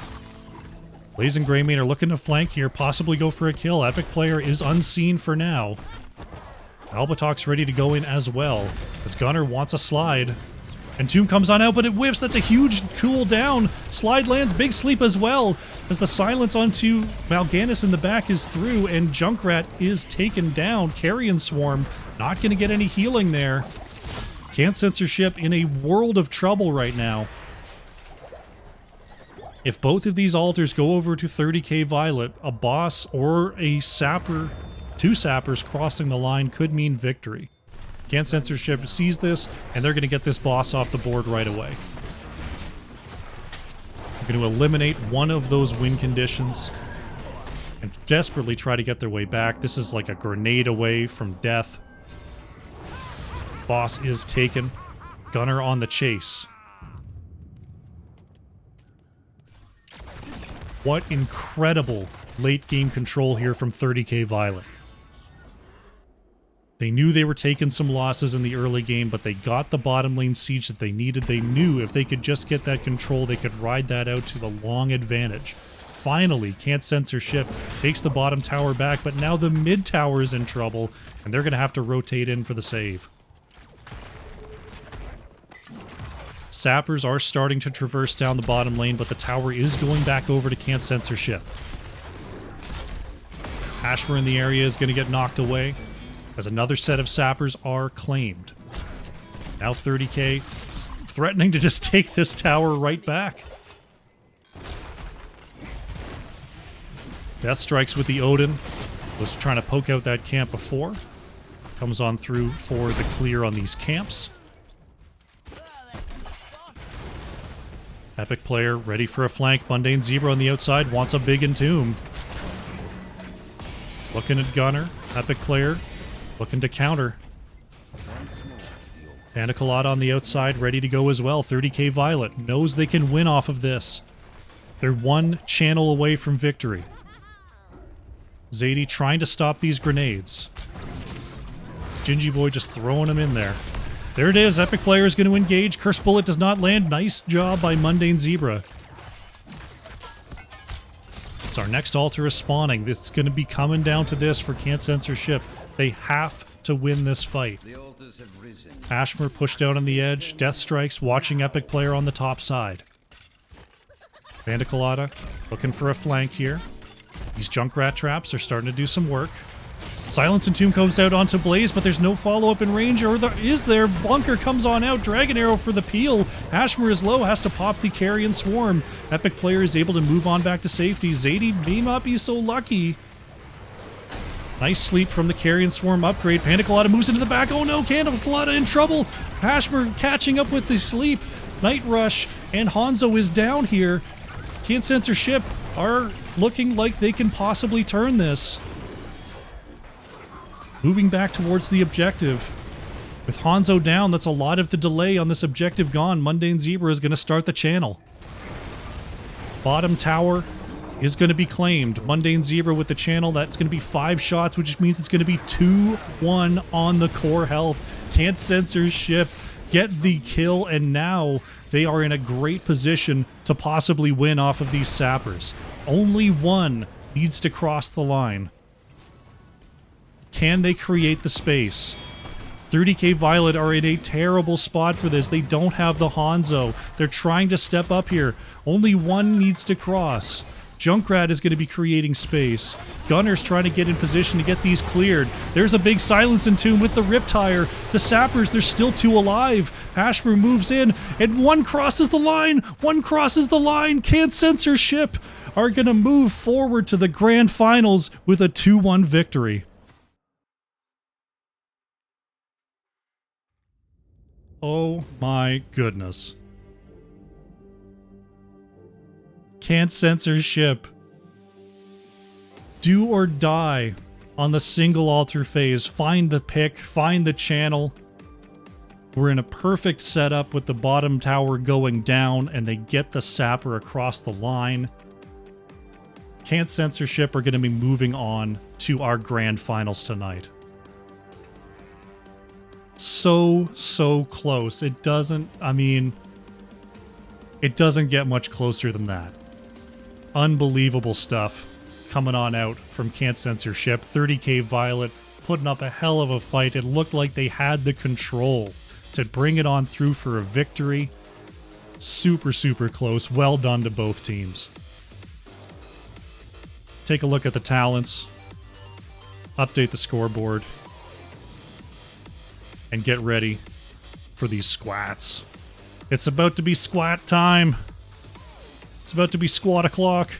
[SPEAKER 1] Blaze and Greymane are looking to flank here, possibly go for a kill. Epic Player is unseen for now. Albatox ready to go in as well, as Gunner wants a slide. Entomb comes on out, but it whiffs. That's a huge cooldown. Slide lands, big sleep as well, as the silence onto Mal'Ganis in the back is through, and Junkrat is taken down. Carrion Swarm not going to get any healing there. Can't Censorship in a world of trouble right now. If both of these altars go over to 30k Violet, a boss or a sapper, 2 sappers crossing the line could mean victory. Can't Censorship sees this, and they're going to get this boss off the board right away. They're going to eliminate one of those win conditions and desperately try to get their way back. This is like a grenade away from death. Boss is taken. Gunner on the chase. What incredible late game control here from 30k Violet. They knew they were taking some losses in the early game, but they got the bottom lane siege that they needed. They knew if they could just get that control, they could ride that out to the long advantage. Finally, Can't Censorship takes the bottom tower back, but now the mid tower is in trouble, and they're going to have to rotate in for the save. Sappers are starting to traverse down the bottom lane, but the tower is going back over to Can't Censorship. Ashmer in the area is going to get knocked away as another set of sappers are claimed. Now 30k threatening to just take this tower right back. Death strikes with the Odin. Was trying to poke out that camp before. Comes on through for the clear on these camps. Epic player ready for a flank. Mundane Zebra on the outside wants a big entomb. Looking at Gunner. Epic player looking to counter. Panda Colada on the outside ready to go as well. 30k Violet knows they can win off of this. They're one channel away from victory. Zadie trying to stop these grenades. Gingy Boy just throwing them in there. There it is. Epic player is going to engage. Curse Bullet does not land. Nice job by Mundane Zebra. So our next altar is spawning. It's going to be coming down to this for Can't Censor Ship. They have to win this fight.
[SPEAKER 2] The altars have risen.
[SPEAKER 1] Ashmer pushed out on the edge. Death strikes watching Epic player on the top side. Panda Colada looking for a flank here. These Junkrat traps are starting to do some work. Silence and Tomb comes out onto Blaze, but there's no follow-up in range, or is there? Bunker comes on out, Dragon Arrow for the peel. Ashmer is low, has to pop the Carrion Swarm. Epic player is able to move on back to safety. Zadie may not be so lucky. Nice sleep from the Carrion Swarm upgrade. Panda Colada moves into the back. Oh no, Panda Colada in trouble. Ashmer catching up with the sleep. Night Rush, and Hanzo is down here. Can't Censor Ship are looking like they can possibly turn this. Moving back towards the objective. With Hanzo down, that's a lot of the delay on this objective gone. Mundane Zebra is going to start the channel. Bottom tower is going to be claimed. Mundane Zebra with the channel, that's going to be 5 shots, which means it's going to be 2-1 on the core health. Can't Censor Ship get the kill, and now they are in a great position to possibly win off of these sappers. Only one needs to cross the line. Can they create the space? 30k Violet are in a terrible spot for this. They don't have the Hanzo. They're trying to step up here. Only one needs to cross. Junkrat is going to be creating space. Gunner's trying to get in position to get these cleared. There's a big Silence Entomb with the Riptire. The Sappers, they're still 2 alive. Ashmer moves in, and one crosses the line. One crosses the line. Can't Censor Ship are going to move forward to the grand finals with a 2-1 victory. Oh my goodness. Can't Censor Ship. Do or die on the single altar phase. Find the pick, find the channel. We're in a perfect setup with the bottom tower going down, and they get the sapper across the line. Can't Censor Ship are going to be moving on to our grand finals tonight. So close. It doesn't get much closer than that. Unbelievable stuff coming on out from Can't Censor Ship. 30k Violet putting up a hell of a fight. It looked like they had the control to bring it on through for a victory. Super close. Well done to both teams. Take a look at the talents. Update the scoreboard. And get ready for these squats. It's about to be squat time. It's about to be squat o'clock.